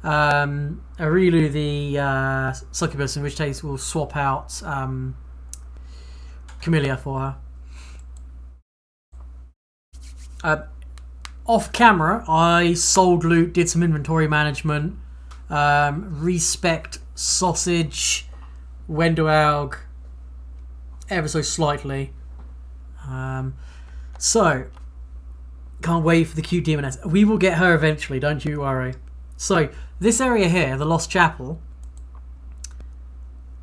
Arilu, the succubus, in which case we'll swap out Camellia for her. Off camera, I sold loot, did some inventory management, respect Sausage, Wendoalg, ever so slightly. So, can't wait for the cute demoness. We will get her eventually, don't you worry. So, this area here, the Lost Chapel,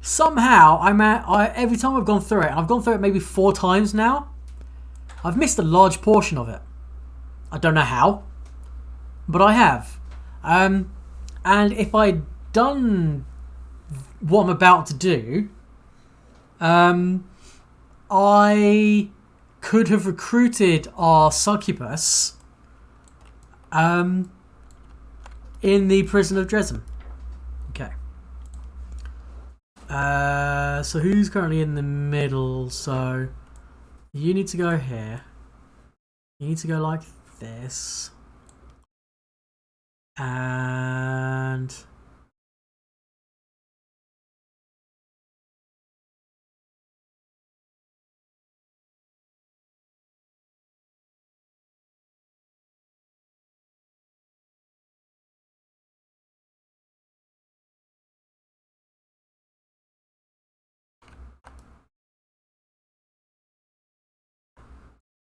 somehow, every time I've gone through it, and I've gone through it maybe 4 times now, I've missed a large portion of it. I don't know how, but I have. And if I'd done what I'm about to do, I could have recruited our succubus in the prison of Desna. Okay. So who's currently in the middle? So you need to go here. You need to go like this. And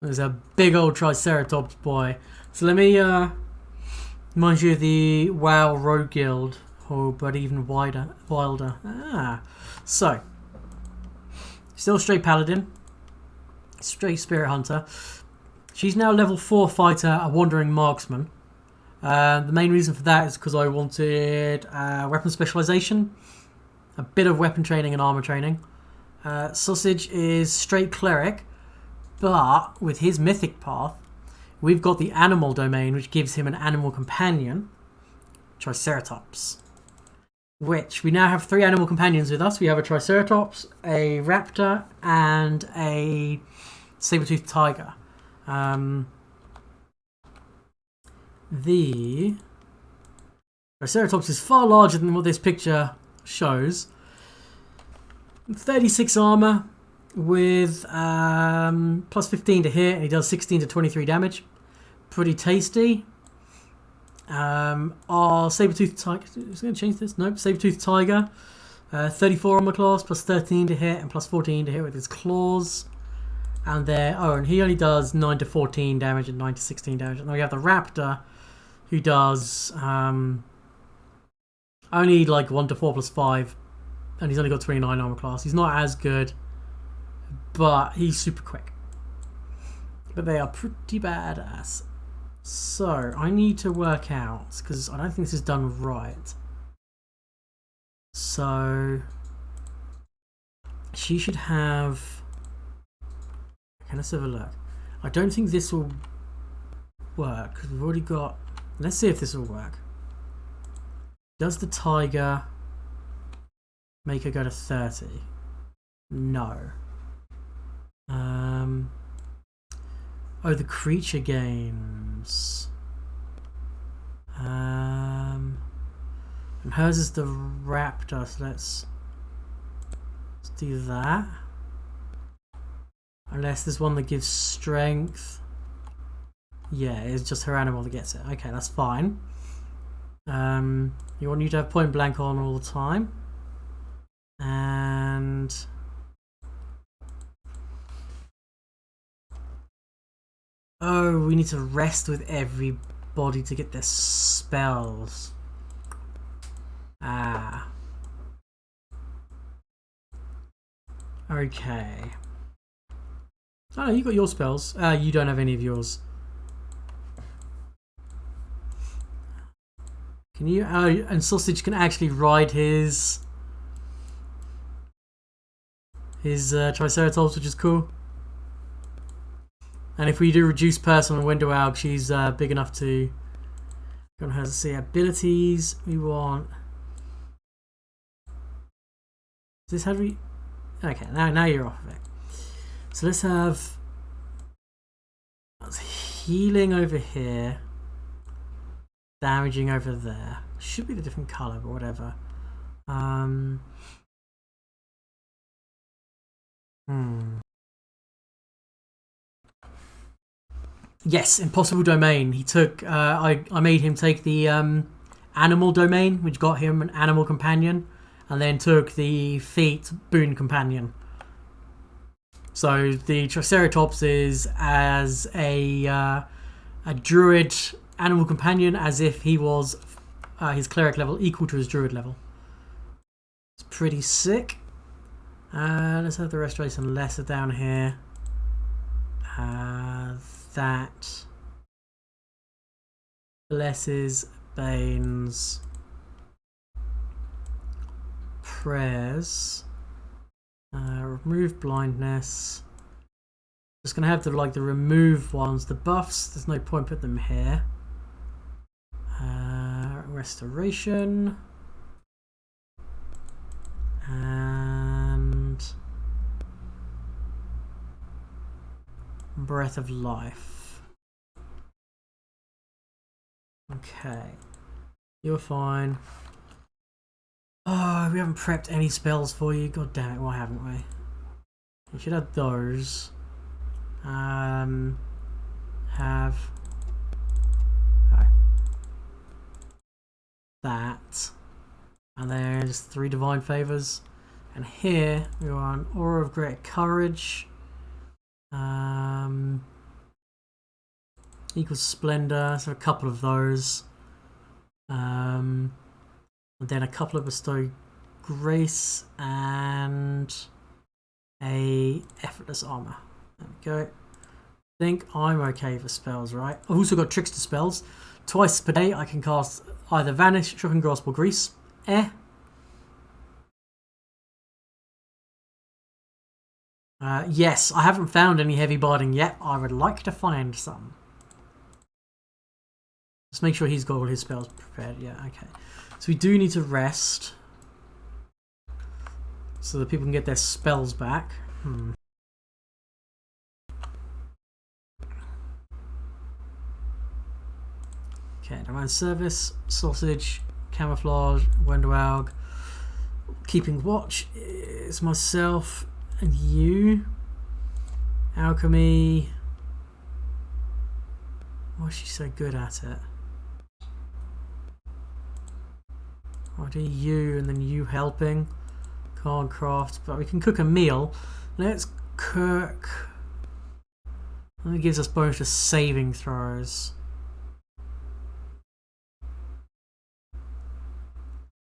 there's a big old Triceratops boy. So let me remind you of the WoW Rogue Guild. Oh, but even wilder. So still straight paladin, straight spirit hunter. She's now level 4 fighter, a wandering marksman. The main reason for that is because I wanted weapon specialization, a bit of weapon training and armor training. Sausage is straight cleric, but with his mythic path, we've got the animal domain, which gives him an animal companion, Triceratops. Which we now have 3 animal companions with us. We have a Triceratops, a raptor, and a saber-toothed tiger. The Triceratops is far larger than what this picture shows. 36 armor with plus 15 to hit, and he does 16 to 23 damage. Pretty tasty. Our saber-toothed tiger, is going to change this? Nope. Saber-toothed tiger, 34 armor class, plus 13 to hit, and plus 14 to hit with his claws. And there, and he only does 9 to 14 damage and 9 to 16 damage. And then we have the raptor, who does only like 1 to 4 plus 5, and he's only got 29 armor class. He's not as good, but he's super quick. But they are pretty badass. So I need to work out, because I don't think this is done right. So she should have. Okay, let's have a look. I don't think this will work because we've already got. Let's see if this will work. Does the tiger make her go to 30? No. Oh, the creature games. And hers is the raptor, so let's do that. Unless there's one that gives strength. Yeah, it's just her animal that gets it. Okay, that's fine. You want you to have point blank on all the time. And oh, we need to rest with everybody to get their spells. Ah. Okay. Oh no, you got your spells. You don't have any of yours. Can you? Oh, and Sausage can actually ride his Triceratops, which is cool. And if we do reduce person on Window Alg, she's big enough to. Gonna have to see abilities. We want. Is this how do we? Okay, now you're off of it. So let's have healing over here, damaging over there. Should be the different color, but whatever. Yes, impossible domain. He took. I made him take the animal domain, which got him an animal companion, and then took the feat boon companion. So the Triceratops is as a druid animal companion, as if he was his cleric level equal to his druid level. It's pretty sick. Let's have the restoration lesser down here. That blesses, banes, prayers, remove blindness. Just gonna have to the remove ones, the buffs. There's no point putting them here. Restoration and breath of life. Okay, you're fine. Oh, we haven't prepped any spells for you. God damn it, why haven't we? We should have those. Have that, and there's 3 divine favors, and here we want aura of great courage, equals splendor, so a couple of those, and then a couple of bestow grace and a effortless armor. There we go. I think I'm okay for spells, right? I've also got trickster spells. Twice per day I can cast either Vanish, Shocking Grasp, or Grease. Yes, I haven't found any heavy barding yet. I would like to find some. Let's make sure he's got all his spells prepared. Yeah, okay. So we do need to rest so that people can get their spells back. Okay, Divine Service, Sausage, Camouflage, Window Alg. Keeping Watch is myself and you. Alchemy. Why is she so good at it? I'll do you and then you helping. Can't craft, but we can cook a meal. Let's cook. And it gives us bonus to saving throws.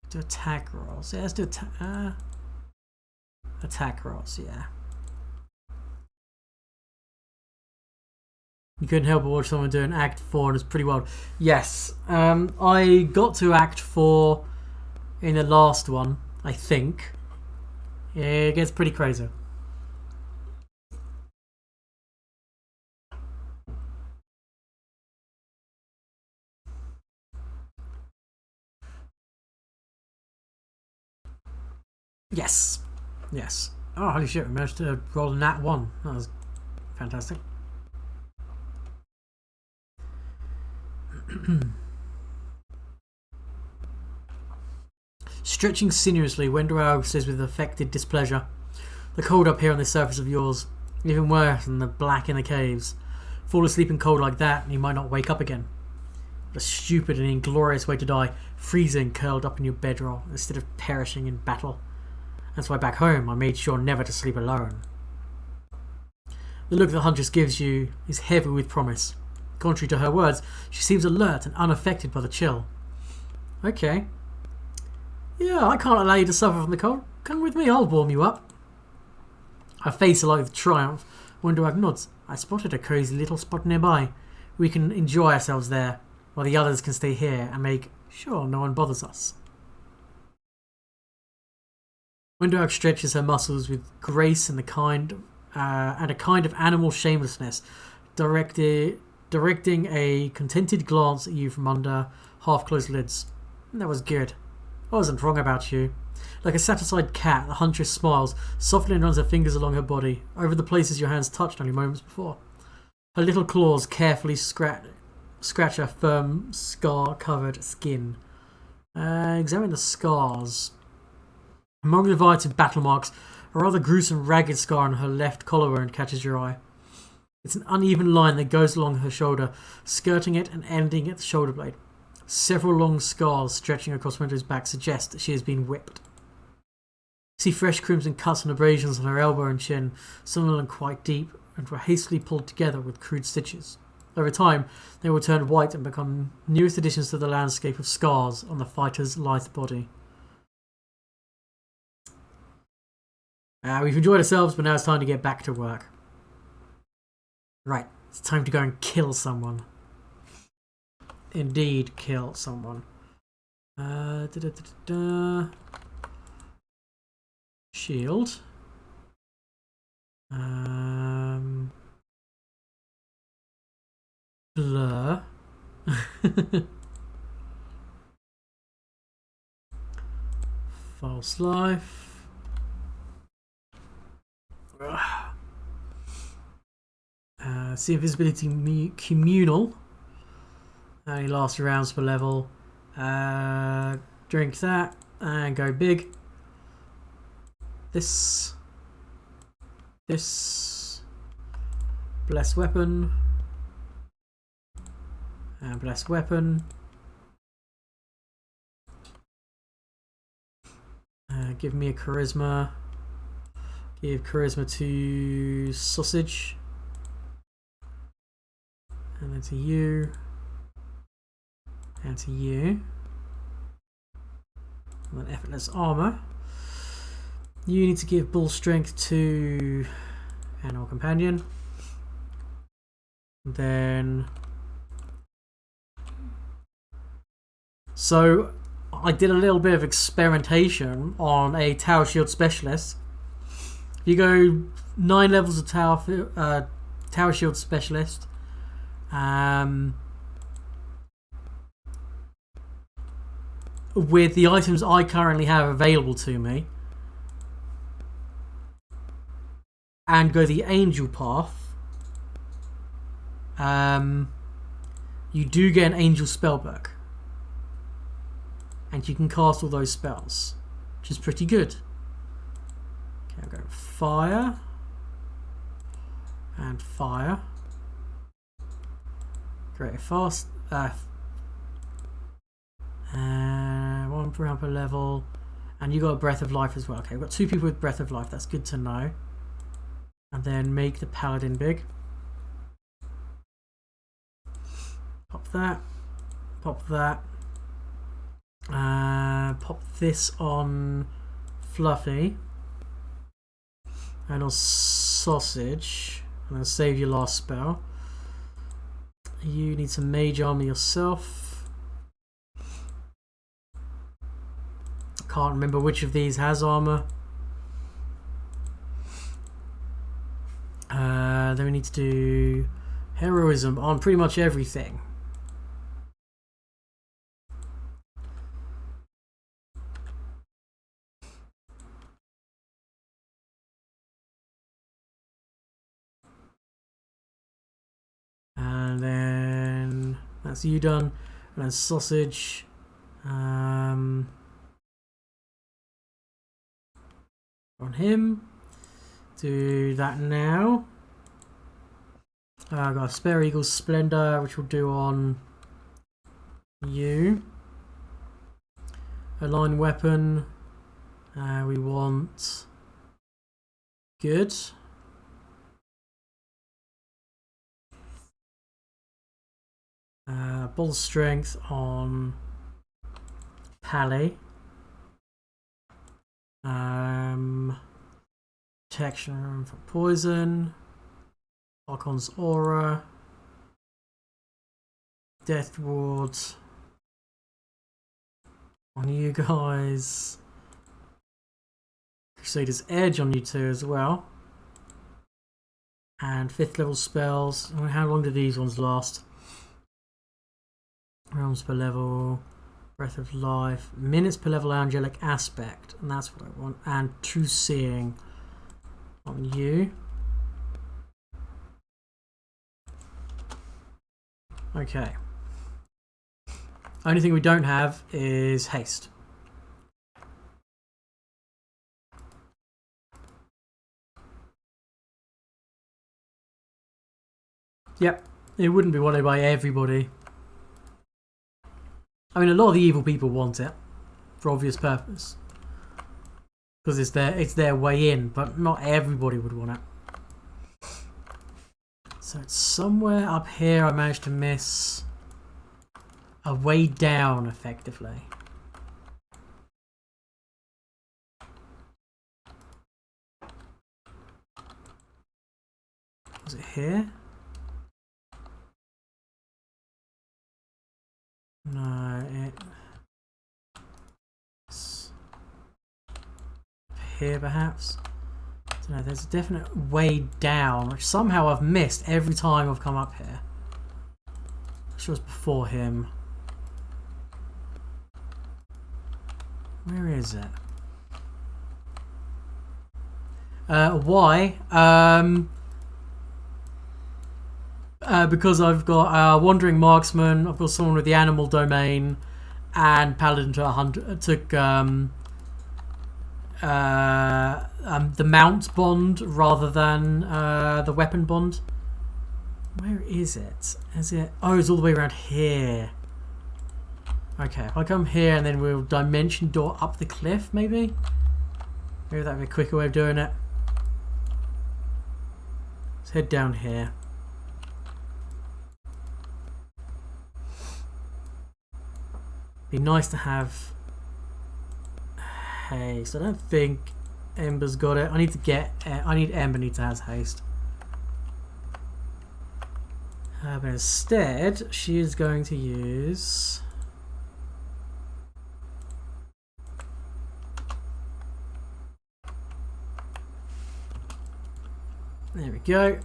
Do attack rolls. Yeah, let's do attack rolls, yeah. You couldn't help but watch someone doing Act 4 and it's pretty wild. Yes, I got to Act 4 in the last one, I think. It gets pretty crazy. Yes. Yes. Oh, holy shit, we managed to roll a nat 1. That was fantastic. Stretching sinuously, Wendow says with affected displeasure, "The cold up here on this surface of yours, even worse than the black in the caves. Fall asleep in cold like that and you might not wake up again. What a stupid and inglorious way to die, freezing curled up in your bedroll instead of perishing in battle. That's why back home I made sure never to sleep alone." The look the Huntress gives you is heavy with promise. Contrary to her words, she seems alert and unaffected by the chill. "Okay. Yeah, I can't allow you to suffer from the cold. Come with me, I'll warm you up." Her face alight with triumph, Wonderwag nods. "I spotted a cosy little spot nearby. We can enjoy ourselves there, while the others can stay here and make sure no one bothers us." Wonderwag stretches her muscles with grace and a kind of animal shamelessness, directing a contented glance at you from under half-closed lids. "That was good. I wasn't wrong about you." Like a satisfied cat, the Huntress smiles softly and runs her fingers along her body, over the places your hands touched only moments before. Her little claws carefully scratch her firm, scar-covered skin. Examine the scars. Among the variety of battle marks, a rather gruesome ragged scar on her left collarbone catches your eye. It's an uneven line that goes along her shoulder, skirting it and ending at the shoulder blade. Several long scars stretching across Window's back suggest that she has been whipped. You see fresh crimson cuts and abrasions on her elbow and chin, some of them quite deep, and were hastily pulled together with crude stitches. Over time, they will turn white and become newest additions to the landscape of scars on the fighter's lithe body. We've enjoyed ourselves, but now it's time to get back to work. Right, it's time to go and kill someone. Indeed, kill someone. Shield. Blur. False life. See invisibility communal. Only lasts rounds per level. Drink that and go big. This. Bless weapon. And bless weapon. Give me a charisma. Give charisma to sausage. And then to you. And to you. And then effortless armor. You need to give bull strength to animal companion. Then. So I did a little bit of experimentation on a tower shield specialist. You go 9 levels of tower shield specialist. With the items I currently have available to me, and go the angel path, you do get an angel spellbook, and you can cast all those spells, which is pretty good. Okay, I'll go fire and fire. Great, fast. One round per level, and you got a breath of life as well. Okay, we've got 2 people with breath of life. That's good to know. And then make the paladin big. Pop that. Pop that. Pop this on Fluffy. And on Sausage. And then save your last spell. You need some mage armor yourself. I can't remember which of these has armor. Then we need to do heroism on pretty much everything. That's you done. And then sausage. On him. Do that now. I've got a Spare Eagle Splendor, which we'll do on you. Align weapon. We want good. Ball strength on Pally. Protection from poison. Archon's aura. Death ward on you guys. Crusader's Edge on you two as well. And 5th level spells. How long do these ones last? Realms per level. Breath of Life. Minutes per level angelic aspect. And that's what I want. And True Seeing on you. Okay. Only thing we don't have is haste. Yep, it wouldn't be wanted by everybody. I mean, a lot of the evil people want it for obvious purpose, because it's their way in, but not everybody would want it. So it's somewhere up here. I managed to miss a way down, effectively. Was it here? No, it's here perhaps. I don't know, there's a definite way down, which somehow I've missed every time I've come up here. I'm sure it's before him. Where is it? Why? Because I've got Wandering Marksman, I've got someone with the Animal Domain, and Paladin took the Mount Bond rather than the Weapon Bond. Where is it? Is it? Oh, it's all the way around here. Okay, if I come here and then we'll dimension door up the cliff, maybe? Maybe that'd be a quicker way of doing it. Let's head down here. Be nice to have haste. I don't think Ember's got it. I need Ember needs to have haste. But instead, she is going to use. There we go.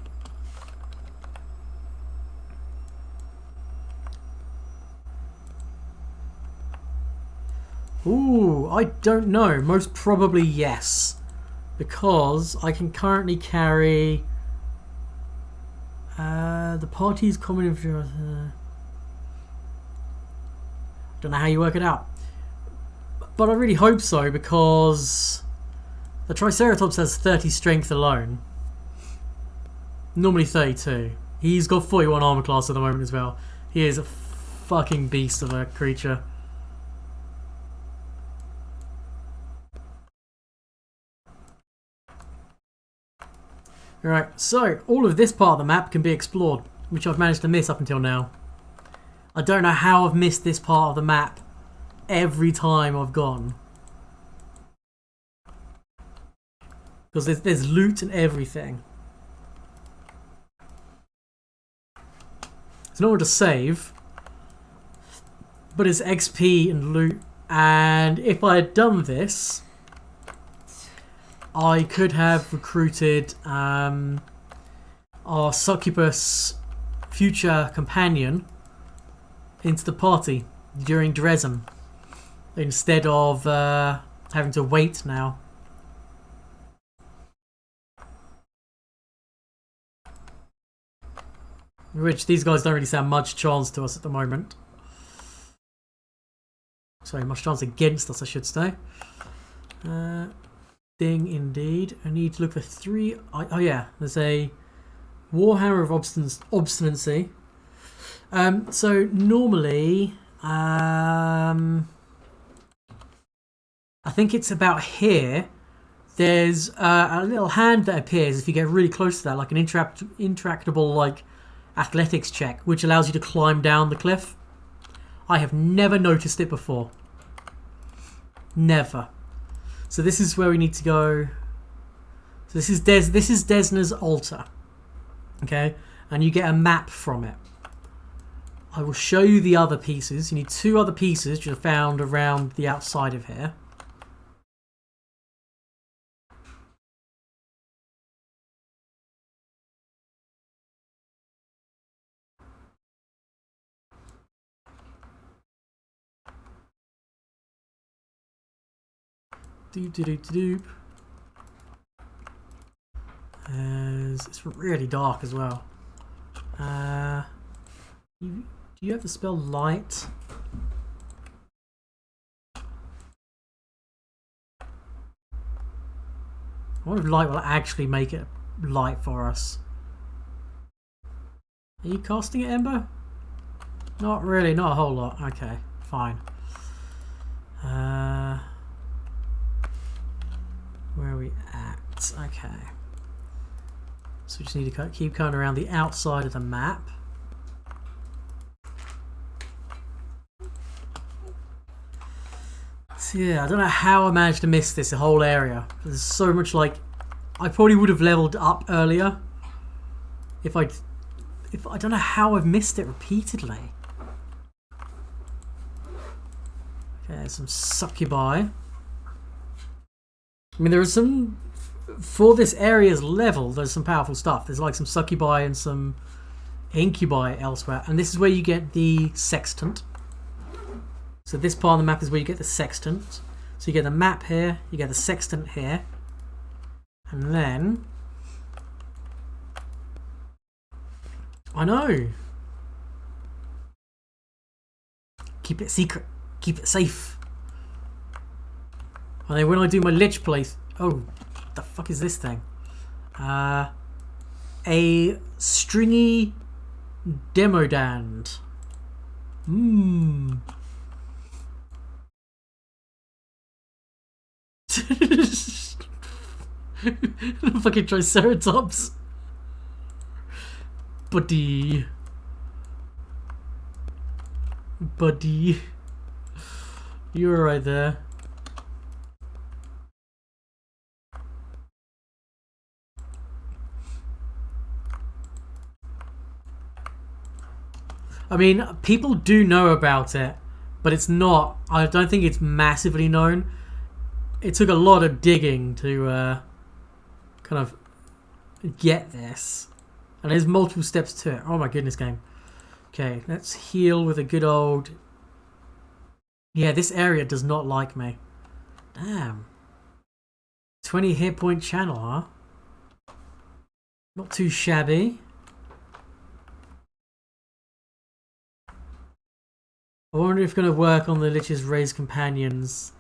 Ooh, I don't know. Most probably yes. Because I can currently carry the party's common influence. Don't know how you work it out. But I really hope so, because the Triceratops has 30 strength alone. Normally 32. He's got 41 armor class at the moment as well. He is a fucking beast of a creature. Alright, so all of this part of the map can be explored, which I've managed to miss up until now. I don't know how I've missed this part of the map every time I've gone. Because there's loot and everything. There's nowhere to save, but it's XP and loot. And if I had done this, I could have recruited our succubus future companion into the party during Dresden, instead of having to wait now. Which these guys don't really stand much chance to us at the moment. Sorry, much chance against us, I should say. Thing indeed. I need to look for 3... Oh yeah, there's a Warhammer of Obstinacy. So normally... I think it's about here. There's a little hand that appears if you get really close to that, like an interactable like athletics check, which allows you to climb down the cliff. I have never noticed it before. Never. So this is where we need to go. So this is Desna's altar. Okay? And you get a map from it. I will show you the other pieces. You need 2 other pieces which are found around the outside of here. It's really dark as well. Do you have the spell light? I wonder if light will actually make it light for us. Are you casting it, Ember? Not really, not a whole lot. Okay, fine. Where are we at? Okay. So we just need to keep going around the outside of the map. So yeah, I don't know how I managed to miss this whole area. There's so much like... I probably would have leveled up earlier. If I don't know how I've missed it repeatedly. Okay, some succubi. I mean, there are some... For this area's level, there's some powerful stuff. There's like some succubi and some incubi elsewhere. And this is where you get the sextant. So this part of the map is where you get the sextant. So you get the map here, you get the sextant here. And then... I know! Keep it secret. Keep it safe. And then when I do my Lich place... Oh, what the fuck is this thing? A stringy demodand. Fucking Triceratops. Buddy. You're right there. I mean, people do know about it, but it's not... I don't think it's massively known. It took a lot of digging to kind of get this. And there's multiple steps to it. Oh my goodness, game. Okay, let's heal with a good old... Yeah, this area does not like me. Damn. 20 hit point channel, huh? Not too shabby. I wonder if it's going to work on the Lich's raised companions.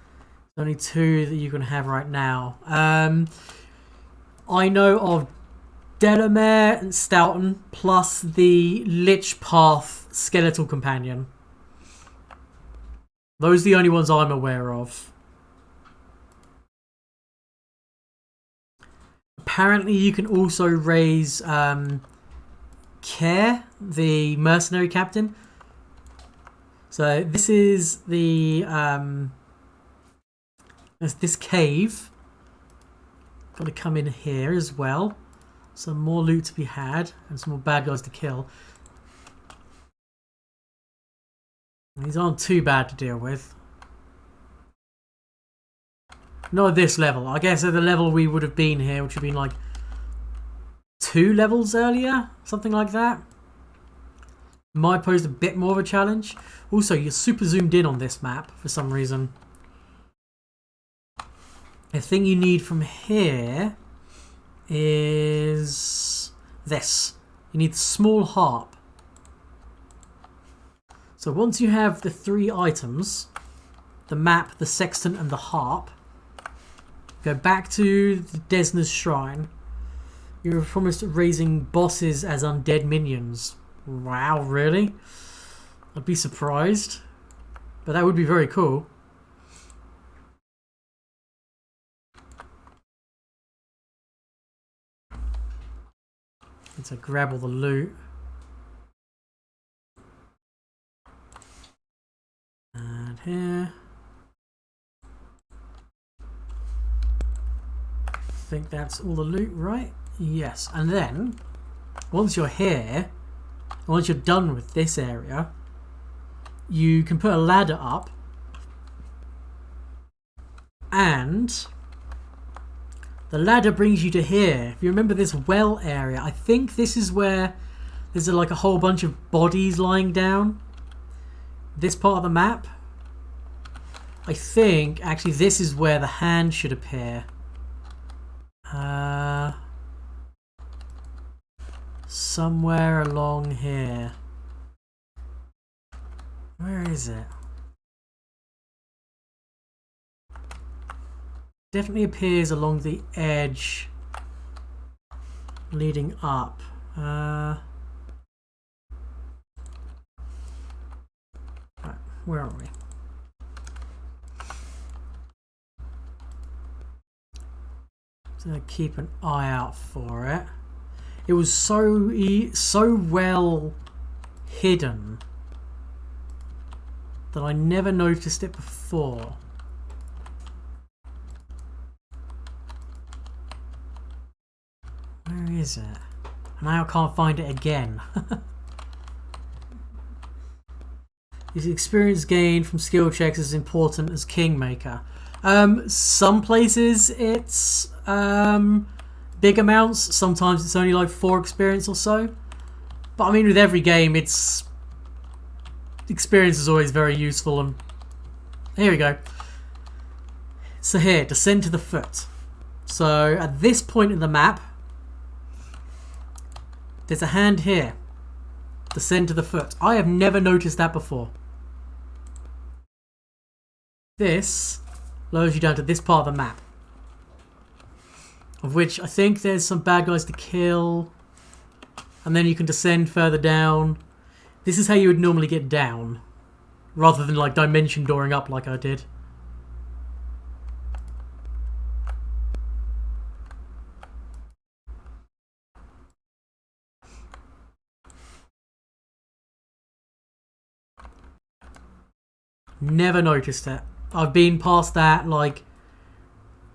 There's only 2 that you can have right now. I know of Delamere and Stoughton, plus the Lich Path skeletal companion. Those are the only ones I'm aware of. Apparently you can also raise Care, the mercenary captain. So this is the this cave. Got to come in here as well. Some more loot to be had and some more bad guys to kill. These aren't too bad to deal with. Not at this level. I guess at the level we would have been here, which would have been like 2 levels earlier, something like that. Might pose a bit more of a challenge. Also, you're super zoomed in on this map for some reason. The thing you need from here is this. You need the small harp. So once you have the 3 items, the map, the sextant and the harp, go back to the Desna's shrine. You're promised raising bosses as undead minions. Wow, really? I'd be surprised. But that would be very cool. Let's grab all the loot. And here. I think that's all the loot, right? Yes. And then, once you're here, once you're done with this area, you can put a ladder up and the ladder brings you to here. If you remember this well area, I think this is where there's like a whole bunch of bodies lying down. This part of the map. I think actually this is where the hand should appear. Somewhere along here. Where is it? Definitely appears along the edge leading up. Right, where are we? So I'm gonna keep an eye out for it. It was so well hidden that I never noticed it before. Where is it? Now I can't find it again. Is experience gained from skill checks as important as Kingmaker? Some places it's big amounts. Sometimes it's only like 4 experience or so. But I mean, with every game, it's experience is always very useful. And here we go. So here, descend to the foot. So at this point in the map, there's a hand here. Descend to the foot. I have never noticed that before. This lowers you down to this part of the map, of which I think there's some bad guys to kill, and then you can descend further down. This is how you would normally get down, rather than like dimension dooring up like I did. Never noticed it. I've been past that like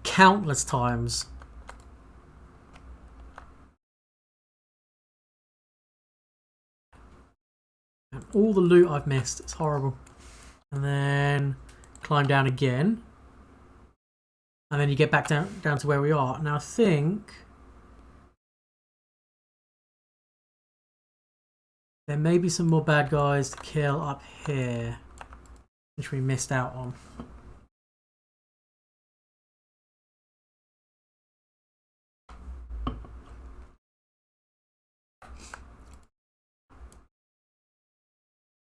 countless times. And all the loot I've missed. It's horrible. And then climb down again. And then you get back down to where we are. Now I think there may be some more bad guys to kill up here, which we missed out on.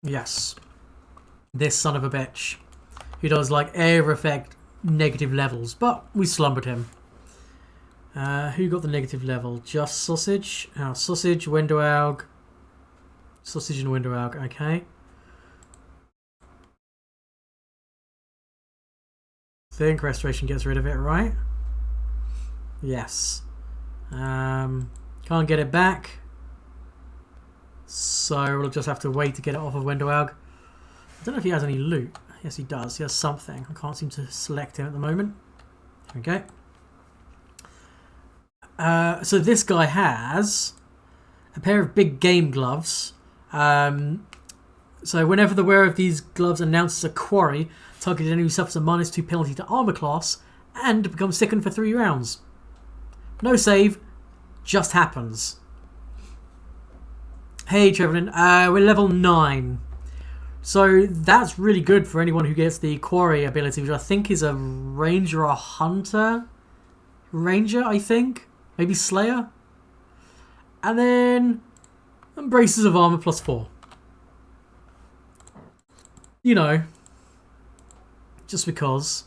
Yes. This son of a bitch. Who does like air effect negative levels, but we slumbered him. Who got the negative level? Just Sausage. Sausage, Wendoaug. Sausage and Wendoaug, okay. Think Restoration gets rid of it, right? Yes. Can't get it back. So we'll just have to wait to get it off of Wendoaug. I don't know if he has any loot. Yes, he does. He has something. I can't seem to select him at the moment. There we go. So this guy has a pair of big game gloves. So whenever the wearer of these gloves announces a quarry, targeted enemy suffers a -2 penalty to armor class and becomes sickened for 3 rounds. No save, just happens. Hey Trevelyan, we're level 9. So that's really good for anyone who gets the quarry ability, which I think is a ranger or a hunter. Ranger, I think. Maybe Slayer. And then Embraces of Armor +4. you know, just because.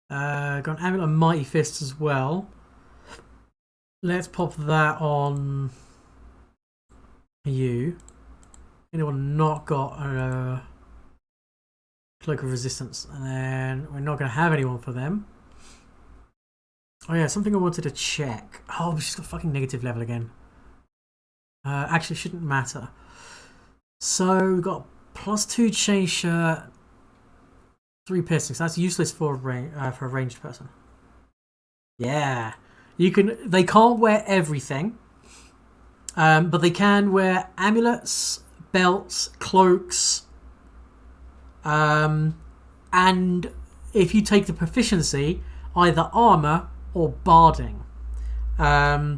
Got an Amulet of Mighty Fists as well. Let's pop that on you. Anyone not got a Cloak of Resistance? And then we're not going to have anyone for them. Oh yeah, something I wanted to check. Oh, she's got fucking negative level again. Actually, shouldn't matter. So we've got +2 chain shirt, 3 piercings. That's useless for a ranged person. Yeah, you can. They can't wear everything, but they can wear amulets, belts, cloaks, and if you take the proficiency, either armor or barding. I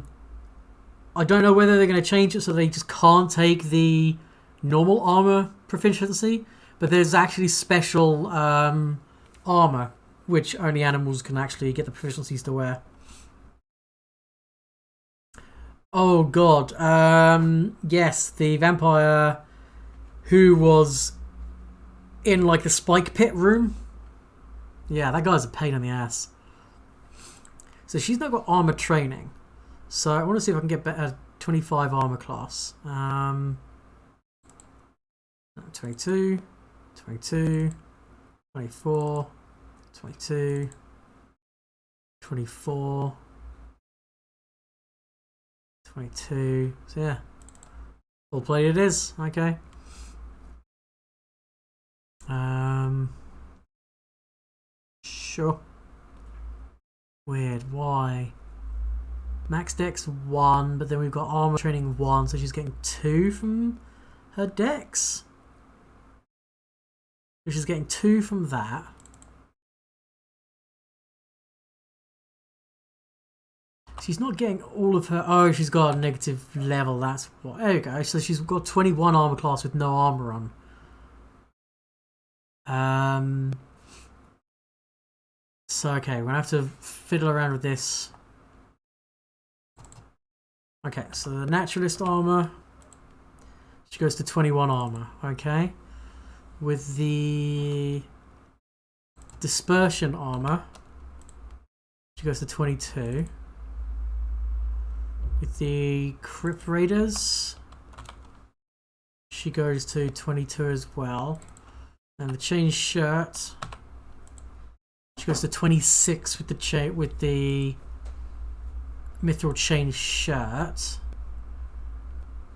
don't know whether they're going to change it so they just can't take the normal armor proficiency, but there's actually special armor which only animals can actually get the proficiencies to wear. Oh god, yes, the vampire who was in like the spike pit room. Yeah, that guy's a pain in the ass. So she's not got armor training. So I want to see if I can get better 25 armor class. 22, 22, 24, 22, 24, 22. So yeah, full plate it is. Okay. Sure. Weird. Why? Max Dex 1, but then we've got armor training 1, so she's getting 2 from her Dex. So she's getting 2 from that. She's not getting all of her. Oh, she's got a negative level. That's what. There you go. So she's got 21 armor class with no armor on. So okay, we're gonna have to fiddle around with this. Okay, so the naturalist armor, she goes to 21 armor. Okay, with the dispersion armor, she goes to 22. With the Crypt Raiders, she goes to 22 as well. And the chain shirt, she goes to 26 with the mithril chain shirt.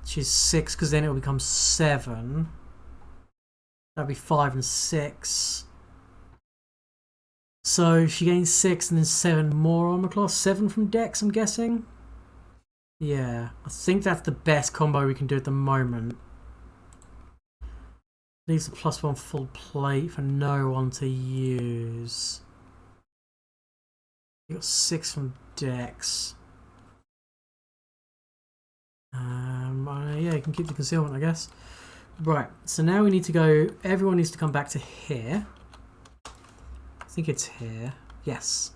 She's 6 because then it'll become 7. That'll be 5 and 6. So she gains 6 and then 7 more armor class. 7 from Dex, I'm guessing. Yeah, I think that's the best combo we can do at the moment. Leaves a +1 full plate for no one to use. You got 6 from Dex. Yeah, you can keep the concealment, I guess. Right, so now we need to go. Everyone needs to come back to here. I think it's here. Yes.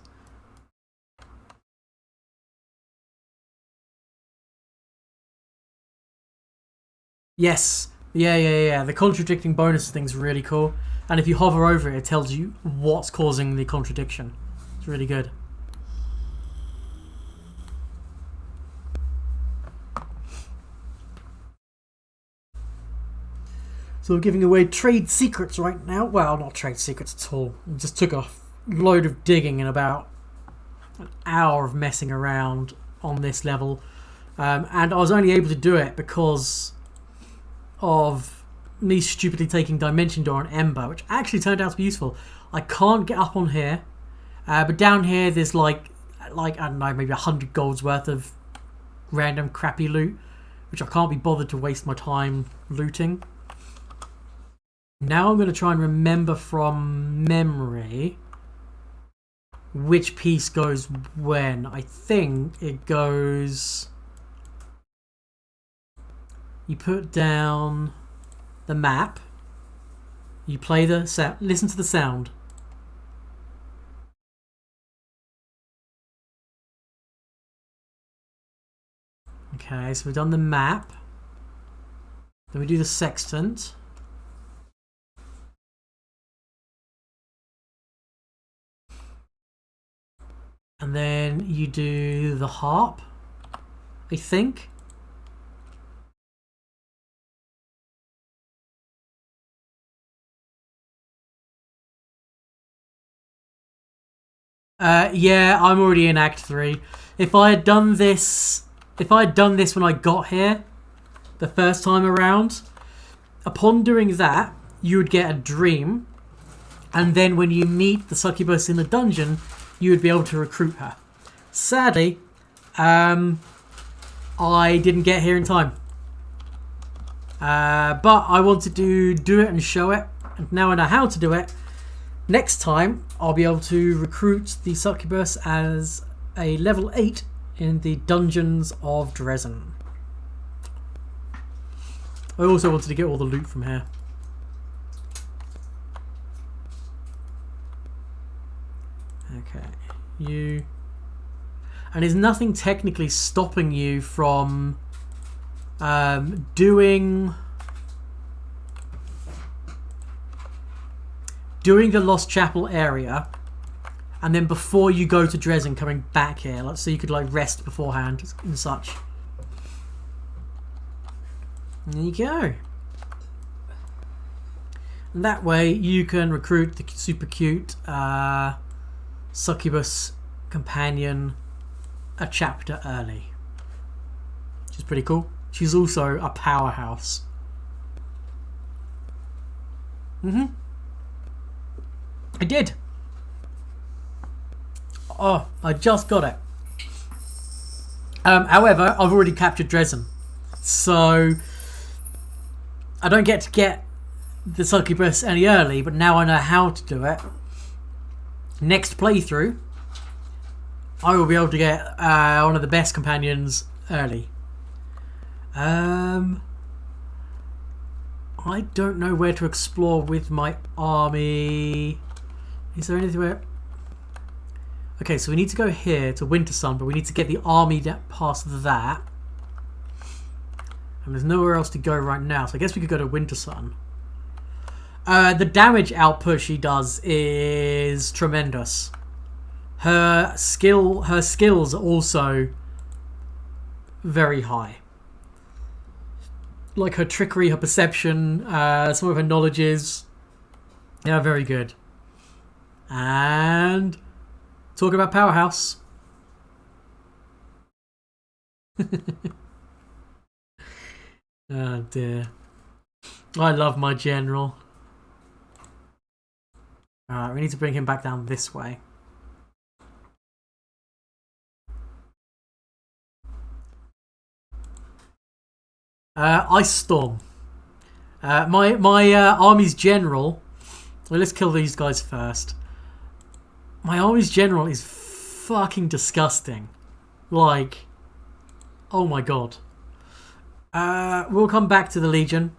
Yes. Yeah. The contradicting bonus thing's really cool. And if you hover over it, it tells you what's causing the contradiction. It's really good. So we're giving away trade secrets right now. Well, not trade secrets at all. We just took a load of digging and about an hour of messing around on this level. And I was only able to do it because of me stupidly taking Dimension Door on Ember, which actually turned out to be useful. I can't get up on here, but down here there's like I don't know, maybe 100 gold's worth of random crappy loot, which I can't be bothered to waste my time looting. Now I'm going to try and remember from memory which piece goes when. I think it goes... You put down the map. You play the sound. Listen to the sound. Okay, so we've done the map. Then we do the sextant. And then you do the harp, I think. Yeah, I'm already in Act 3. If I had done this when I got here, the first time around, upon doing that, you would get a dream, and then when you meet the succubus in the dungeon, you would be able to recruit her. Sadly, I didn't get here in time. But I wanted to do it and show it, and now I know how to do it. Next time, I'll be able to recruit the succubus as a level 8 in the Dungeons of Desna. I also wanted to get all the loot from here. Okay, you... And there's nothing technically stopping you from doing the Lost Chapel area, and then before you go to Desna, coming back here, like, so you could like rest beforehand and such. There you go. And that way you can recruit the super cute succubus companion a chapter early, which is pretty cool. She's also a powerhouse. I did. Oh, I just got it. However, I've already captured Desna, so I don't get to get the succubus any early, but now I know how to do it. Next playthrough, I will be able to get one of the best companions early. I don't know where to explore with my army. Is there anything where... Okay, so we need to go here to Wintersun, but we need to get the army past that. And there's nowhere else to go right now, so I guess we could go to Wintersun. The damage output she does is tremendous. Her skills are also very high. Like her trickery, her perception, some of her knowledges. They are very good. And talk about powerhouse. Oh dear. I love my general. Alright, we need to bring him back down this way. Ice Storm. My army's general... Well, let's kill these guys first. My army's general is fucking disgusting. Like... Oh my god. We'll come back to the Legion.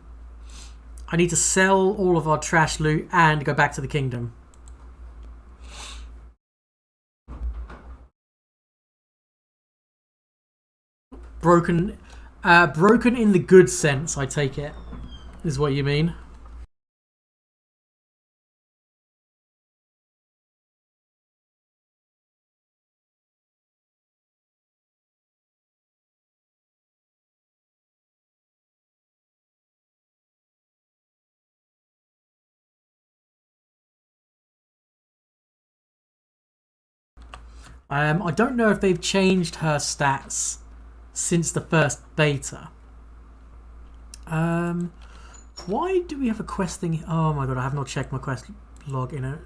I need to sell all of our trash loot and go back to the kingdom. Broken in the good sense, I take it, is what you mean. I don't know if they've changed her stats since the first beta. Why do we have a quest thing? Oh my god, I have not checked my quest log in it.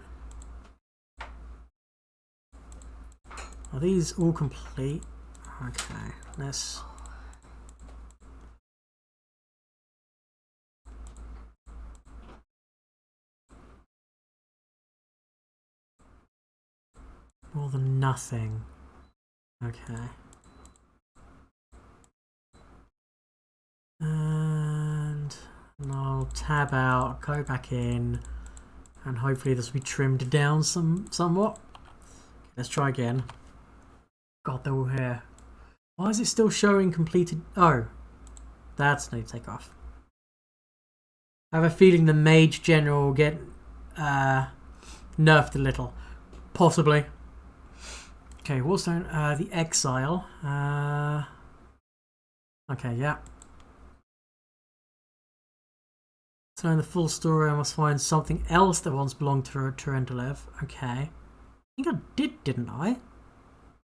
Are these all complete? Okay, let's... More than nothing. Okay. And I'll tab out, go back in, and hopefully this will be trimmed down somewhat. Let's try again. God, they're all here. Why is it still showing completed? Oh, that's no take off. I have a feeling the Mage General will get nerfed a little. Possibly. Okay, Warstone, the Exile. Okay, yeah. To know the full story, I must find something else that once belonged to Turendelev. Okay. I think I did, didn't I?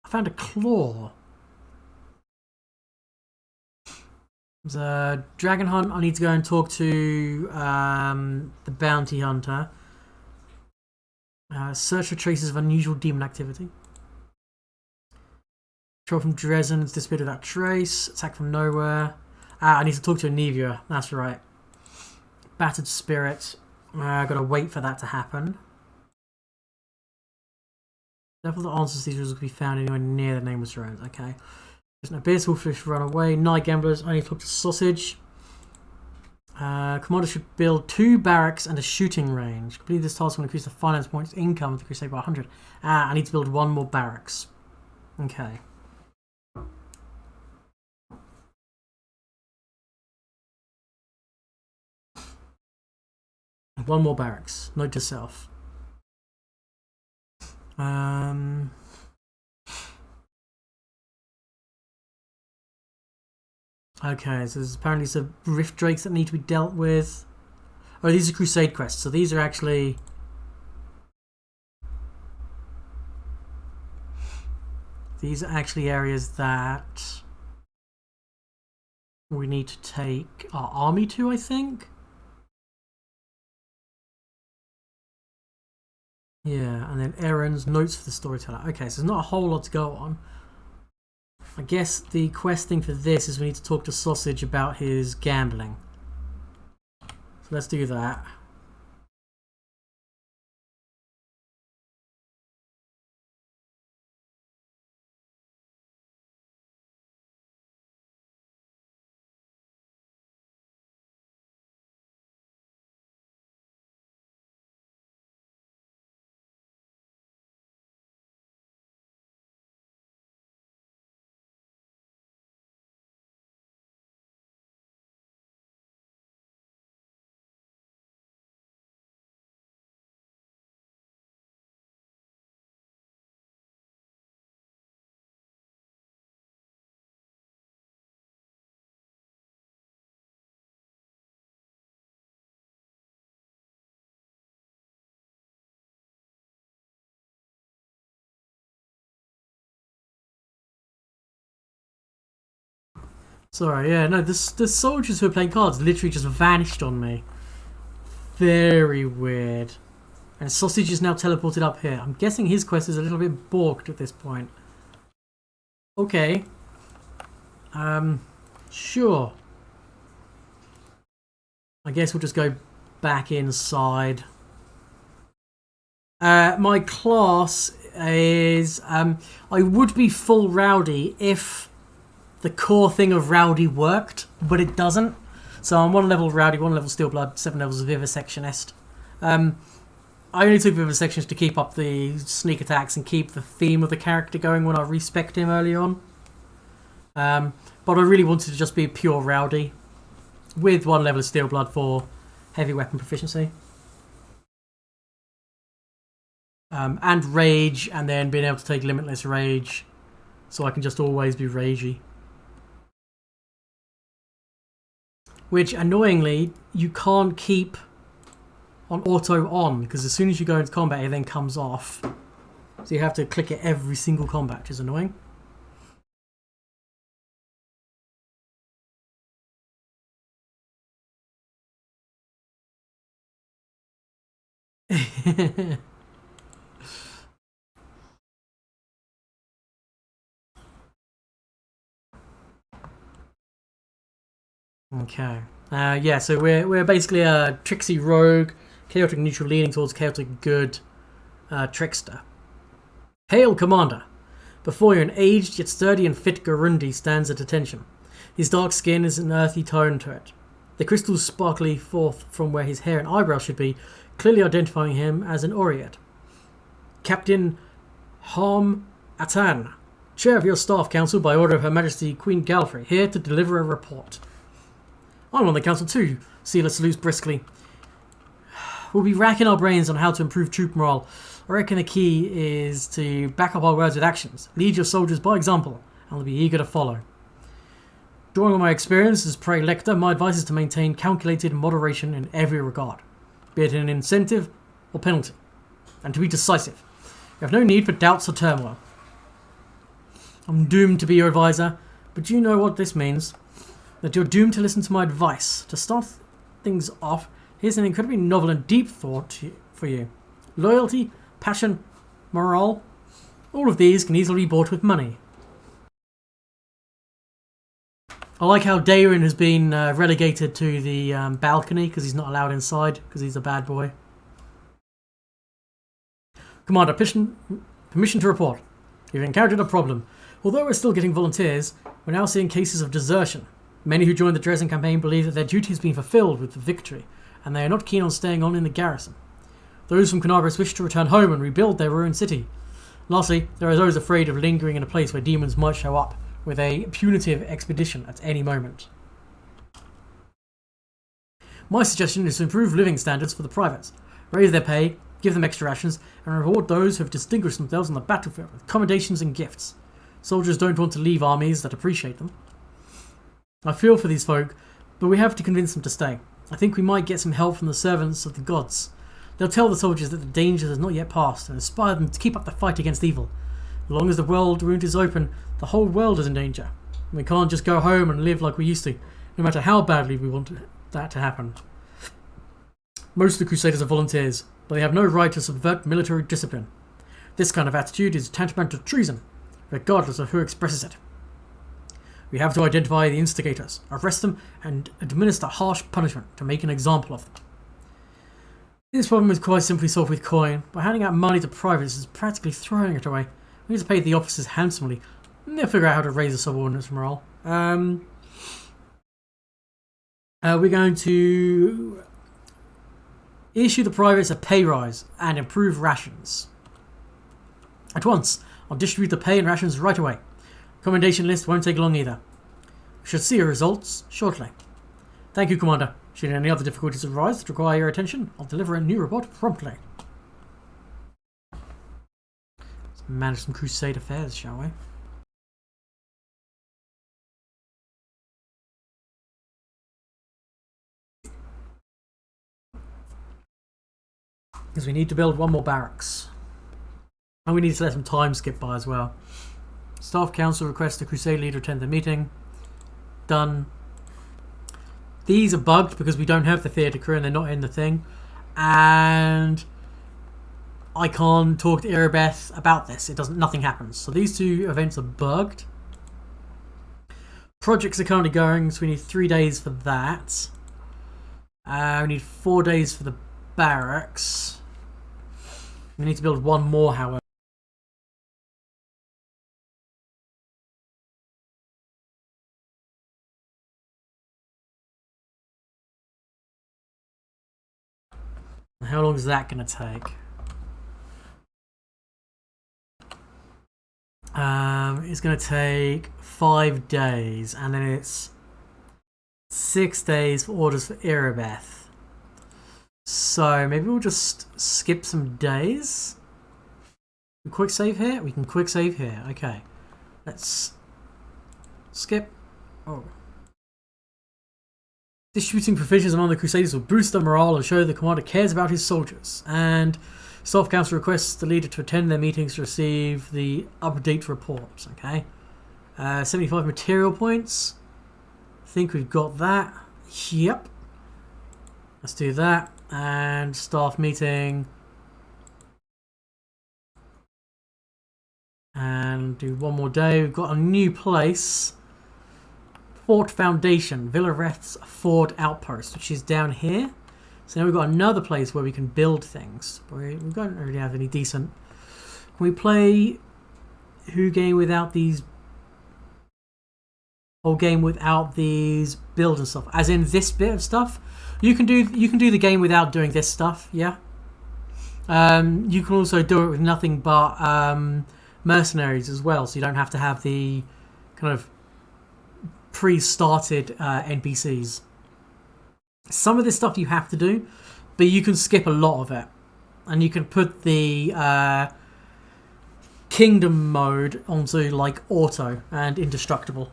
I found a claw. There's a dragon hunt. I need to go and talk to the bounty hunter. Search for traces of unusual demon activity. Troll from Dresden has disappeared without trace. Attack from nowhere. I need to talk to Anivia. That's right. Battered spirit. Gotta wait for that to happen. Therefore, the answers to these riddles will be found anywhere near the nameless drones. Okay. There's an abyss, wolfish run away. Night gamblers. I need to talk to Sausage. Commander should build 2 barracks and a shooting range. Complete this task will increase the finance points income of the Crusade by 100. I need to build 1 more barracks. Okay. One more barracks. Note to self. Okay, so there's apparently some rift drakes that need to be dealt with. Oh, these are crusade quests, so these are actually... These are actually areas that we need to take our army to, I think. Yeah, and then errands, notes for the storyteller. Okay, so there's not a whole lot to go on. I guess the quest thing for this is we need to talk to Sausage about his gambling. So let's do that. Sorry, yeah, no, the soldiers who are playing cards literally just vanished on me. Very weird. And Sausage is now teleported up here. I'm guessing his quest is a little bit balked at this point. Okay. Sure. I guess we'll just go back inside. My class is... I would be full rowdy if the core thing of rowdy worked, but it doesn't. So I'm 1 level rowdy, 1 level steel blood, 7 levels of vivisectionist. I only took vivisectionist to keep up the sneak attacks and keep the theme of the character going when I respec'd him early on. But I really wanted to just be pure rowdy with 1 level of steel blood for heavy weapon proficiency. And rage, and then being able to take limitless rage, so I can just always be ragey. Which, annoyingly, you can't keep on auto on, because as soon as you go into combat, it then comes off. So you have to click it every single combat, which is annoying. Okay. Yeah, so we're basically a tricksy rogue, chaotic neutral leaning towards chaotic good trickster. Hail, Commander! Before you, an aged yet sturdy and fit Garundi stands at attention. His dark skin has an earthy tone to it. The crystals sparkly forth from where his hair and eyebrows should be, clearly identifying him as an Oread. Captain Harm Atan, Chair of your Staff Council by order of Her Majesty Queen Galfrey, here to deliver a report. I'm on the council too, Sealer salutes briskly. We'll be racking our brains on how to improve troop morale. I reckon the key is to back up our words with actions. Lead your soldiers by example, and they'll be eager to follow. Drawing on my experience as praelector, my advice is to maintain calculated moderation in every regard, be it an incentive or penalty, and to be decisive. You have no need for doubts or turmoil. I'm doomed to be your advisor, but do you know what this means? That you're doomed to listen to my advice. To start things off, here's an incredibly novel and deep thought for you. Loyalty, passion, morale, all of these can easily be bought with money. I like how Darin has been relegated to the balcony because he's not allowed inside because he's a bad boy. Commander, permission to report. We've encountered a problem. Although we're still getting volunteers, we're now seeing cases of desertion. Many who joined the Dresden campaign believe that their duty has been fulfilled with the victory, and they are not keen on staying on in the garrison. Those from Canabris wish to return home and rebuild their ruined city. Lastly, there are those afraid of lingering in a place where demons might show up with a punitive expedition at any moment. My suggestion is to improve living standards for the privates, raise their pay, give them extra rations, and reward those who have distinguished themselves on the battlefield with commendations and gifts. Soldiers don't want to leave armies that appreciate them. I feel for these folk, but we have to convince them to stay. I think we might get some help from the servants of the gods. They'll tell the soldiers that the danger has not yet passed and inspire them to keep up the fight against evil. As long as the world wound is open, the whole world is in danger. We can't just go home and live like we used to, no matter how badly we want that to happen. Most of the Crusaders are volunteers, but they have no right to subvert military discipline. This kind of attitude is tantamount to treason, regardless of who expresses it. We have to identify the instigators, arrest them, and administer harsh punishment to make an example of them. This problem is quite simply solved with coin. By handing out money to privates is practically throwing it away. We need to pay the officers handsomely, and they'll figure out how to raise the subordinates' morale. We're going to issue the privates a pay rise and improve rations. At once, I'll distribute the pay and rations right away. Commendation list won't take long either. We should see your results shortly. Thank you, Commander. Should any other difficulties arise that require your attention, I'll deliver a new report promptly. Let's manage some crusade affairs, shall we? Because we need to build one more barracks. And we need to let some time skip by as well. Staff Council requests the Crusade leader attend the meeting. Done. These are bugged because we don't have the theatre crew and they're not in the thing. And I can't talk to Erebeth about this. Nothing happens. So these two events are bugged. Projects are currently going, so we need 3 days for that. We need 4 days for the barracks. We need to build one more, however. How long is that going to take? It's going to take 5 days, and then it's 6 days for orders for Erebeth. So maybe we'll just skip some days. Quick save here? We can quick save here. Okay. Let's skip. Oh. Distributing provisions among the Crusaders will boost their morale and show the commander cares about his soldiers. And Staff Council requests the leader to attend their meetings to receive the update report. Okay. 75 material points. I think we've got that. Yep. Let's do that. And staff meeting. And do one more day. We've got a new place. Fort Foundation, Villareth's Ford Outpost, which is down here. So now we've got another place where we can build things. We don't really have any decent. Can we play whole game without these? Whole game without these build and stuff, as in this bit of stuff. You can do the game without doing this stuff. Yeah. You can also do it with nothing but mercenaries as well, so you don't have to have the kind of pre-started NPCs. Some of this stuff you have to do, but you can skip a lot of it. And you can put the kingdom mode onto like auto and indestructible.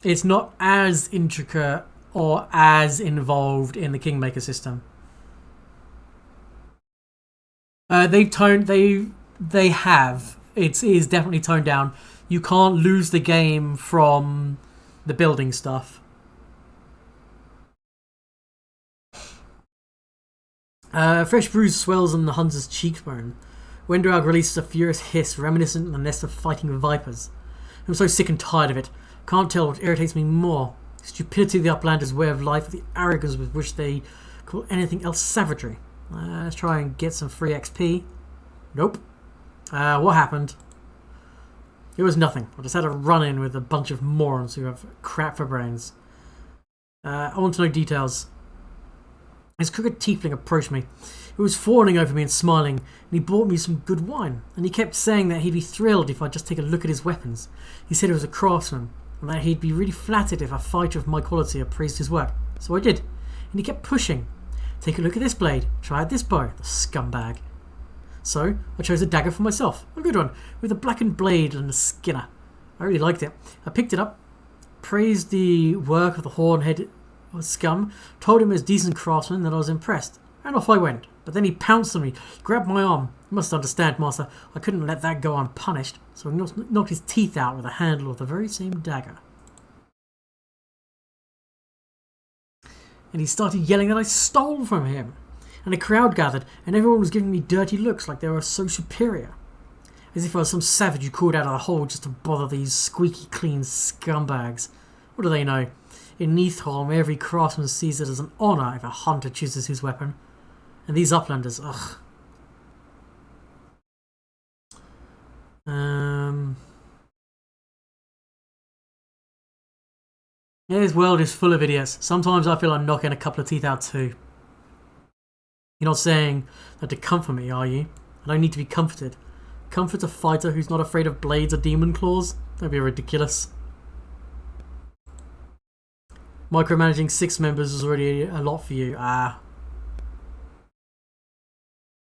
It's not as intricate or as involved in the Kingmaker system. They have. It is definitely toned down. You can't lose the game from the building stuff. Fresh bruise swells on the hunter's cheekbone. Wendrag releases a furious hiss reminiscent of the nest of fighting vipers. I'm so sick and tired of it. Can't tell what irritates me more. The stupidity of the Uplanders' way of life, or the arrogance with which they call anything else savagery. Let's try and get some free XP. Nope. What happened? It was nothing. I just had a run-in with a bunch of morons who have crap for brains. I want to know details. His crooked tiefling approached me. He was fawning over me and smiling, and he bought me some good wine. And he kept saying that he'd be thrilled if I'd just take a look at his weapons. He said he was a craftsman, and that he'd be really flattered if a fighter of my quality appraised his work. So I did. And he kept pushing. Take a look at this blade. Try out this bow. The scumbag. So I chose a dagger for myself. A good one, with a blackened blade and a skinner. I really liked it. I picked it up, praised the work of the horn-headed scum, told him as decent craftsman that I was impressed, and off I went. But then he pounced on me, grabbed my arm. You must understand, master, I couldn't let that go unpunished, so I knocked his teeth out with the handle of the very same dagger. And he started yelling that I stole from him. And a crowd gathered, and everyone was giving me dirty looks like they were so superior. As if I was some savage who crawled out of the hole just to bother these squeaky clean scumbags. What do they know? In Neathholm, every craftsman sees it as an honour if a hunter chooses his weapon. And these Uplanders, ugh. Yeah, this world is full of idiots. Sometimes I feel I'm knocking a couple of teeth out too. You're not saying that to comfort me, are you? I don't need to be comforted. Comfort a fighter who's not afraid of blades or demon claws? That'd be ridiculous. Micromanaging 6 members is already a lot for you. And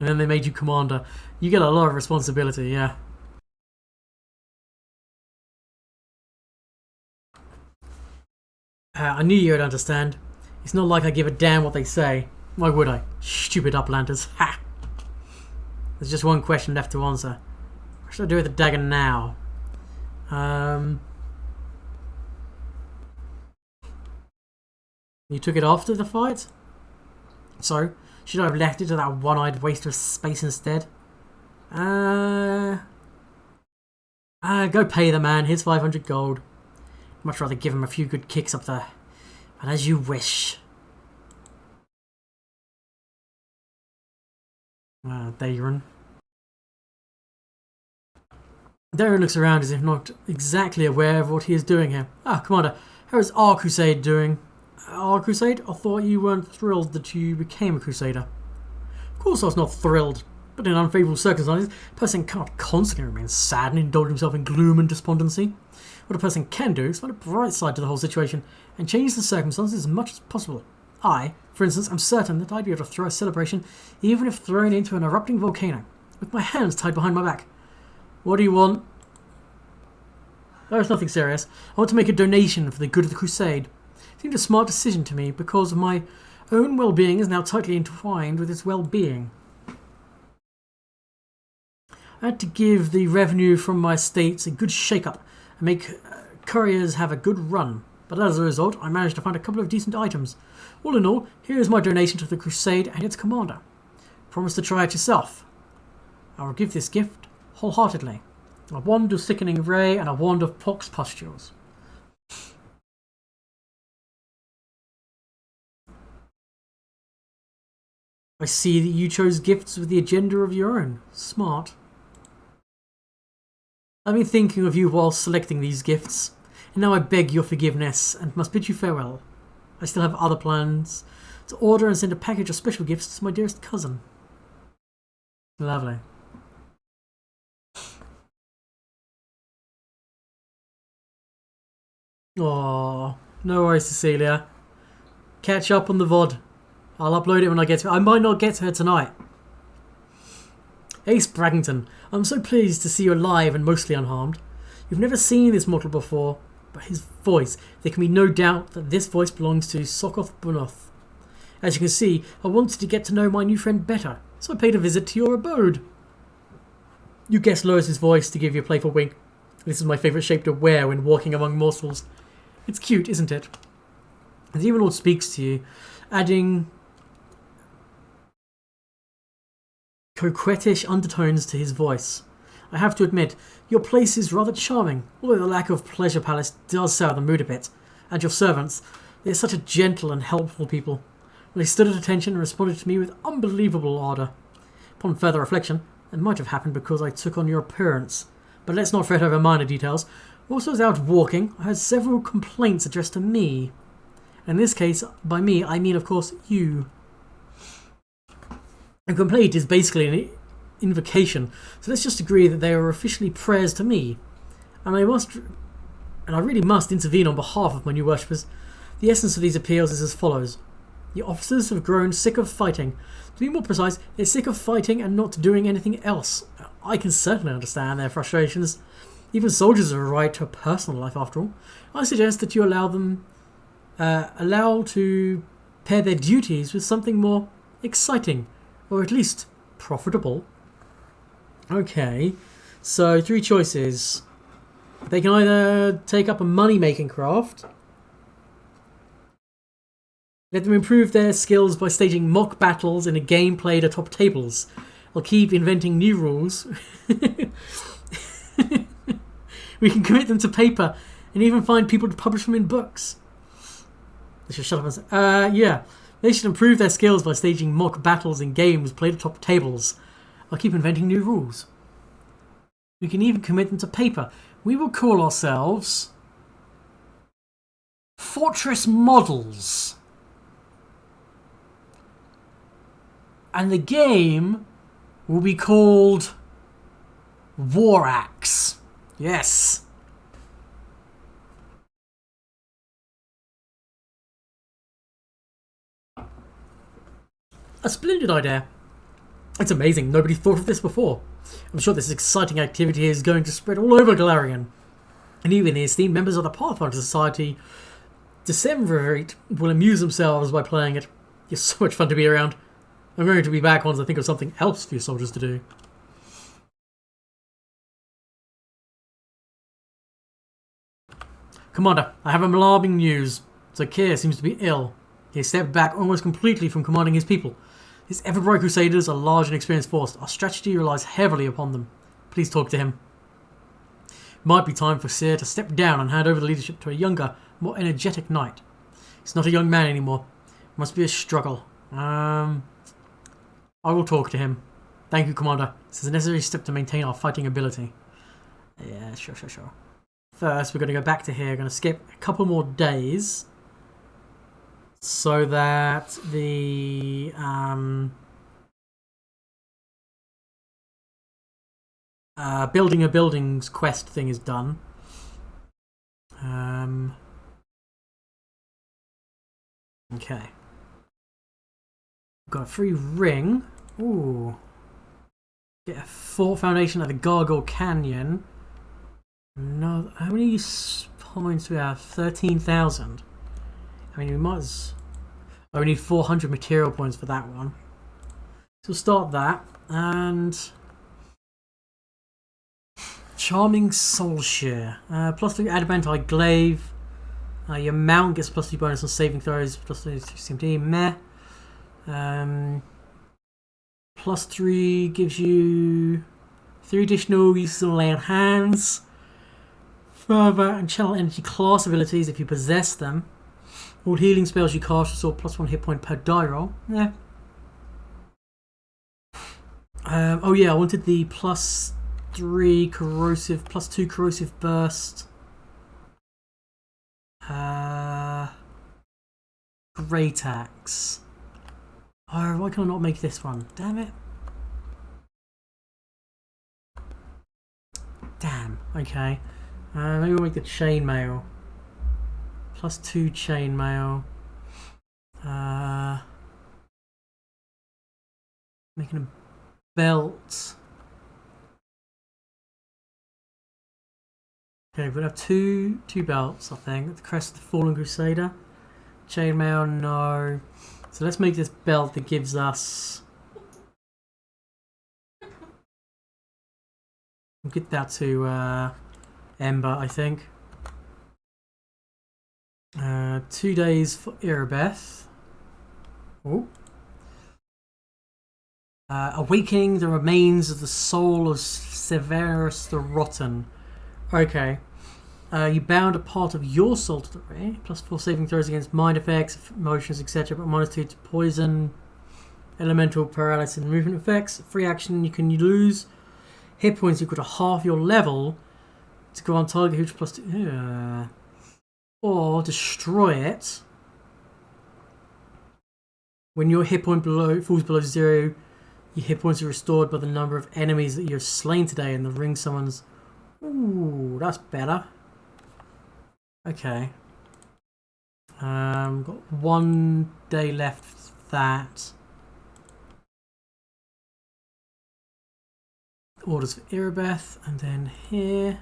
then they made you commander. You get a lot of responsibility, yeah. I knew you would understand. It's not like I give a damn what they say. Why would I? Stupid Uplanders. Ha! There's just one question left to answer. What should I do with the dagger now? You took it after the fight? So, should I have left it to that one-eyed waste of space instead? Go pay the man. Here's 500 gold. Much rather give him a few good kicks up there. But as you wish. Darren. Darren looks around as if not exactly aware of what he is doing here. Commander, how is our crusade doing? Our crusade? I thought you weren't thrilled that you became a crusader. Of course I was not thrilled, but in unfavourable circumstances, a person can't constantly remain sad and indulge himself in gloom and despondency. What a person can do is find a bright side to the whole situation and change the circumstances as much as possible. I, for instance, am certain that I'd be able to throw a celebration even if thrown into an erupting volcano, with my hands tied behind my back. What do you want? There's nothing serious. I want to make a donation for the good of the crusade. It seemed a smart decision to me because my own well-being is now tightly entwined with its well-being. I had to give the revenue from my estates a good shake-up and make couriers have a good run. But as a result, I managed to find a couple of decent items. All in all, here is my donation to the crusade and its commander. Promise to try it yourself. I will give this gift wholeheartedly. A wand of sickening ray and a wand of pox pustules. I see that you chose gifts with the agenda of your own. Smart. I've been thinking of you while selecting these gifts, and now I beg your forgiveness and must bid you farewell. I still have other plans to order and send a package of special gifts to my dearest cousin. Lovely. Aww. No worries, Cecilia. Catch up on the VOD. I'll upload it when I get to it. I might not get to her tonight. Ace Braggington, I'm so pleased to see you alive and mostly unharmed. You've never seen this mortal before, but his voice, there can be no doubt that this voice belongs to Sokoth Bunoth. As you can see, I wanted to get to know my new friend better, so I paid a visit to your abode. You guessed Lois's voice to give you a playful wink. This is my favourite shape to wear when walking among morsels. It's cute, isn't it? The Demon Lord speaks to you, adding coquettish undertones to his voice. I have to admit, your place is rather charming, although the lack of pleasure palace does sour the mood a bit. And your servants, they are such a gentle and helpful people. They stood at attention and responded to me with unbelievable ardour. Upon further reflection, it might have happened because I took on your appearance. But let's not fret over minor details. Whilst I was out walking, I had several complaints addressed to me. In this case, by me, I mean, of course, you. A complaint is basically an invocation, so let's just agree that they are officially prayers to me. And I really must intervene on behalf of my new worshippers. The essence of these appeals is as follows. The officers have grown sick of fighting. To be more precise, they're sick of fighting and not doing anything else. I can certainly understand their frustrations. Even soldiers have a right to a personal life, after all. I suggest that you allow to pair their duties with something more exciting, or at least profitable. Okay, so 3 choices. They can either take up a money-making craft, let them improve their skills by staging mock battles in a game played atop tables, or keep inventing new rules. We can commit them to paper and even find people to publish them in books. They should shut up and say, yeah. They should improve their skills by staging mock battles in games played atop tables, or keep inventing new rules. We can even commit them to paper. We will call ourselves Fortress Models. And the game will be called War Axe. Yes. A splendid idea. It's amazing, nobody thought of this before. I'm sure this exciting activity is going to spread all over Galarian. And even the esteemed members of the Pathfinder Society Decemvirate will amuse themselves by playing it. It's so much fun to be around. I'm going to be back once I think of something else for your soldiers to do. Commander, I have alarming news. Zakir seems to be ill. He has stepped back almost completely from commanding his people. His ever-bright Crusaders are a large and experienced force. Our strategy relies heavily upon them. Please talk to him. It might be time for Seer to step down and hand over the leadership to a younger, more energetic knight. He's not a young man anymore. It must be a struggle. I will talk to him. Thank you, Commander. This is a necessary step to maintain our fighting ability. Yeah, sure. First, we're going to go back to here. We're going to skip a couple more days, so that the building a buildings quest thing is done. Okay. Got a free ring. Ooh. Get a 4 foundation at the Gargoyle Canyon. No, how many points do we have? 13,000. I mean, we might as... Oh, we need 400 material points for that one. So we'll start that. And... Charming Soulshare. +3 Adamantite Glaive. Your mount gets +3 bonus on saving throws. +3 CMD. Meh. +3 gives you 3 additional uses on lay on hands. Further and channel energy class abilities if you possess them. All healing spells you cast restore +1 hit point per die roll. Yeah. Oh yeah, I wanted the +3 corrosive, +2 corrosive burst. Great axe. Oh, why can I not make this one? Damn it. Damn. Okay. Maybe we'll make the chainmail. +2 chainmail. Making a belt. Okay, we'll have two belts, I think. The Crest of the Fallen Crusader. Chainmail, no. So let's make this belt that gives us... We'll get that to Ember, I think. 2 days for Irabeth. Oh. Awakening the remains of the soul of Severus the Rotten. Okay. You bound a part of your soul to the ray. +4 saving throws against mind effects, emotions, etc. But -2 to poison, elemental, paralysis, and movement effects. Free action, you can lose hit points equal to half your level to go on target, which +2. Or destroy it. When your hit point falls below 0, your hit points are restored by the number of enemies that you have slain today, and the ring summons. Ooh, that's better. Okay. Got 1 day left for that. Orders for Irabeth, and then here.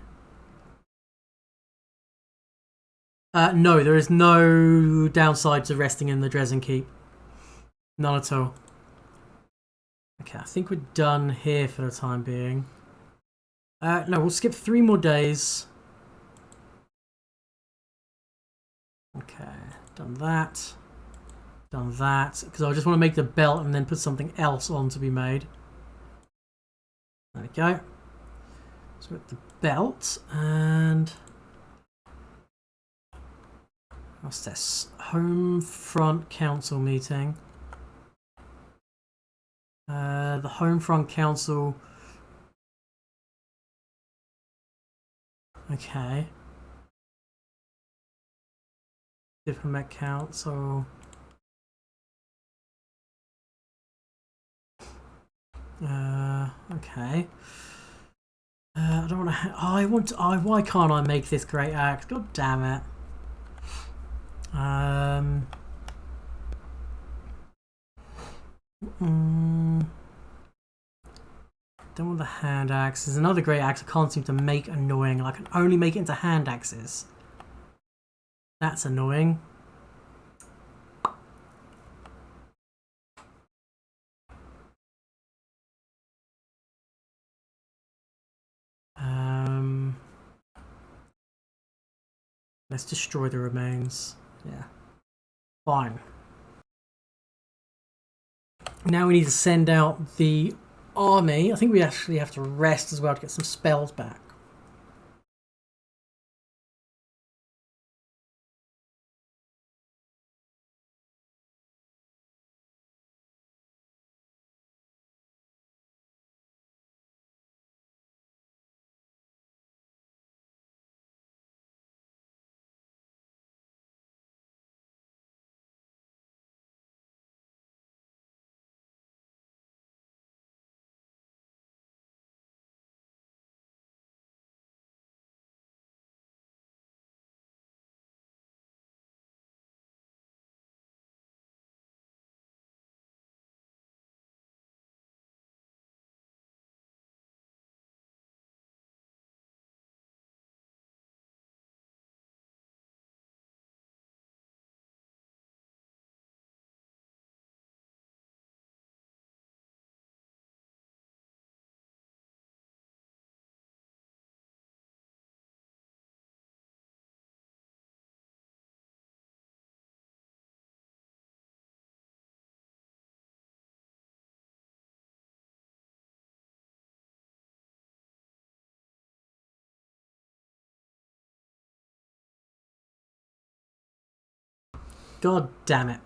No, there is no downside to resting in the Dresden Keep. None at all. Okay, I think we're done here for the time being. No, we'll skip 3 more days. Okay, done that. Done that. Because I just want to make the belt and then put something else on to be made. There we go. So we've got the belt and... What's this? Home Front Council meeting. The Home Front Council... Okay. Diplomat Council. Okay. I don't want to... why can't I make this great axe? God damn it. Don't want the hand axe. There's another great axe I can't seem to make annoying. I can only make it into hand axes. That's annoying. Let's destroy the remains. Yeah. Fine. Now we need to send out the army. I think we actually have to rest as well to get some spells back. God damn it.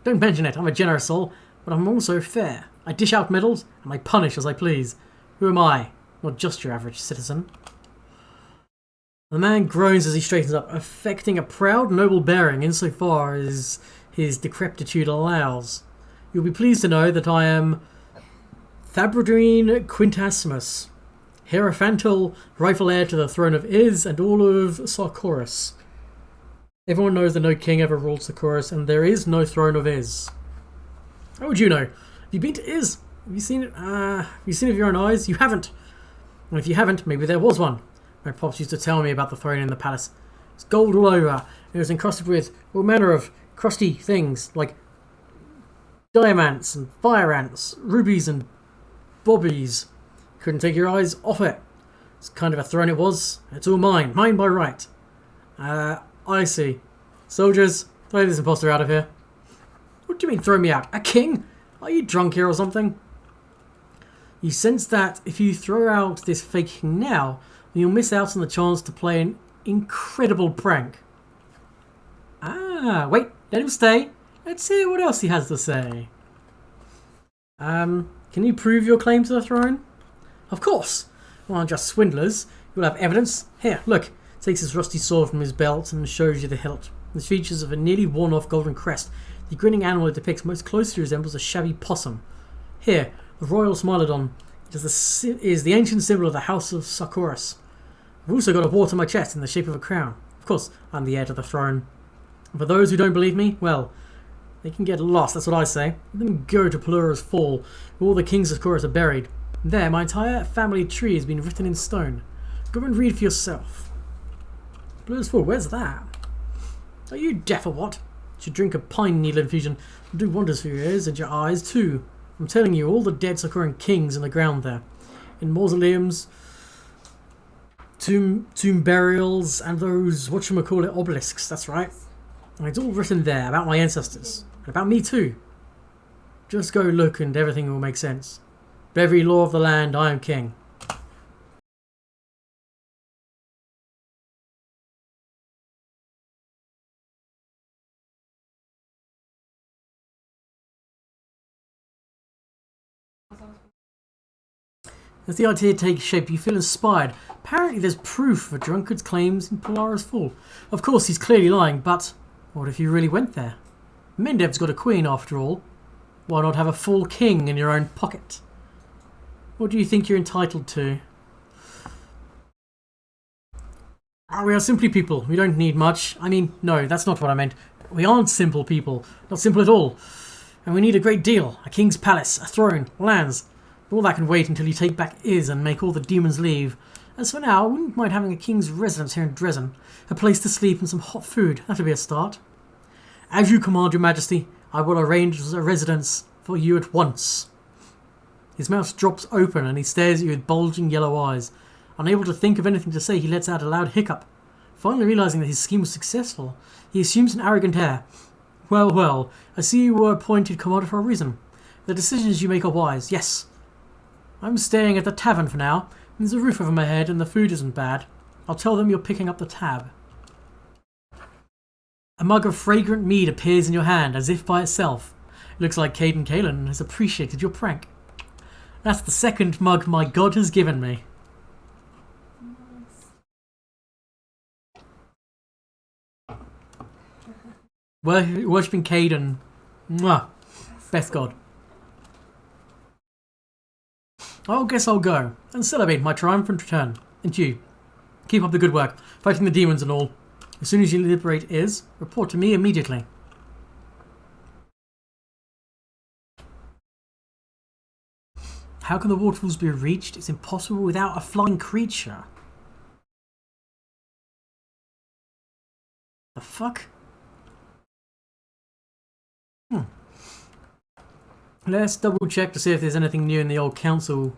Don't mention it, I'm a generous soul, but I'm also fair. I dish out medals, and I punish as I please. Who am I? Not just your average citizen. The man groans as he straightens up, affecting a proud, noble bearing insofar as his decrepitude allows. You'll be pleased to know that I am Fabradrine Quintasimus, Hierophantal, rightful heir to the throne of Iz and all of Sarkoris. Everyone knows that no king ever ruled Sakuras, and there is no throne of Iz. How would you know? Have you been to Iz? Have you seen it? Have you seen it with your own eyes? You haven't. And if you haven't, maybe there was one. My pops used to tell me about the throne in the palace. It's gold all over. It was encrusted with all manner of crusty things like diamonds and fire ants, rubies and bobbies. Couldn't take your eyes off it. It's kind of a throne it was. It's all mine. Mine by right. I see. Soldiers, throw this imposter out of here. What do you mean throw me out? A king? Are you drunk here or something? You sense that if you throw out this fake king now, you'll miss out on the chance to play an incredible prank. Ah, wait, let him stay. Let's hear what else he has to say. Can you prove your claim to the throne? Of course. We aren't just swindlers. You'll have evidence. Here, look. Takes his rusty sword from his belt and shows you the hilt. The features of a nearly worn-off golden crest. The grinning animal it depicts most closely resembles a shabby possum. Here, the royal smilodon is the ancient symbol of the House of Sakuras. I've also got a wart on my chest in the shape of a crown. Of course, I'm the heir to the throne. And for those who don't believe me, well, they can get lost, that's what I say. Let them go to Pelura's Fall, where all the kings of Sakuras are buried. There, my entire family tree has been written in stone. Go and read for yourself. Pelura's Fall, where's that? Are you deaf or what? You should drink a pine needle infusion. It'll do wonders for your ears and your eyes too. I'm telling you, all the dead Sakuran kings in the ground there. In mausoleums, tomb burials, and those, whatchamacallit, obelisks, that's right. And it's all written there about my ancestors. And about me too. Just go look and everything will make sense. By every law of the land, I am king. As the idea takes shape, you feel inspired. Apparently there's proof of a drunkard's claims in Pelura's Fall. Of course, he's clearly lying, but what if you really went there? Mendev's got a queen, after all. Why not have a full king in your own pocket? What do you think you're entitled to? We are simply people. We don't need much. I mean, no, that's not what I meant. We aren't simple people. Not simple at all. And we need a great deal. A king's palace, a throne, lands. All that can wait until you take back Iz and make all the demons leave. As for now, I wouldn't mind having a king's residence here in Dresden. A place to sleep and some hot food. That'll be a start. As you command, your majesty, I will arrange a residence for you at once. His mouth drops open and he stares at you with bulging yellow eyes. Unable to think of anything to say, he lets out a loud hiccup. Finally realizing that his scheme was successful, he assumes an arrogant air. Well, well, I see you were appointed commander for a reason. The decisions you make are wise, yes. I'm staying at the tavern for now. There's a roof over my head and the food isn't bad. I'll tell them you're picking up the tab. A mug of fragrant mead appears in your hand, as if by itself. It looks like Caden Kalen has appreciated your prank. That's the second mug my god has given me. Worshipping Caden. Mwah. Best god. I guess I'll go and celebrate my triumphant return. And you, keep up the good work, fighting the demons and all. As soon as you liberate Iz, report to me immediately. How can the waterfalls be reached? It's impossible without a flying creature. The fuck? Let's double check to see if there's anything new in the old council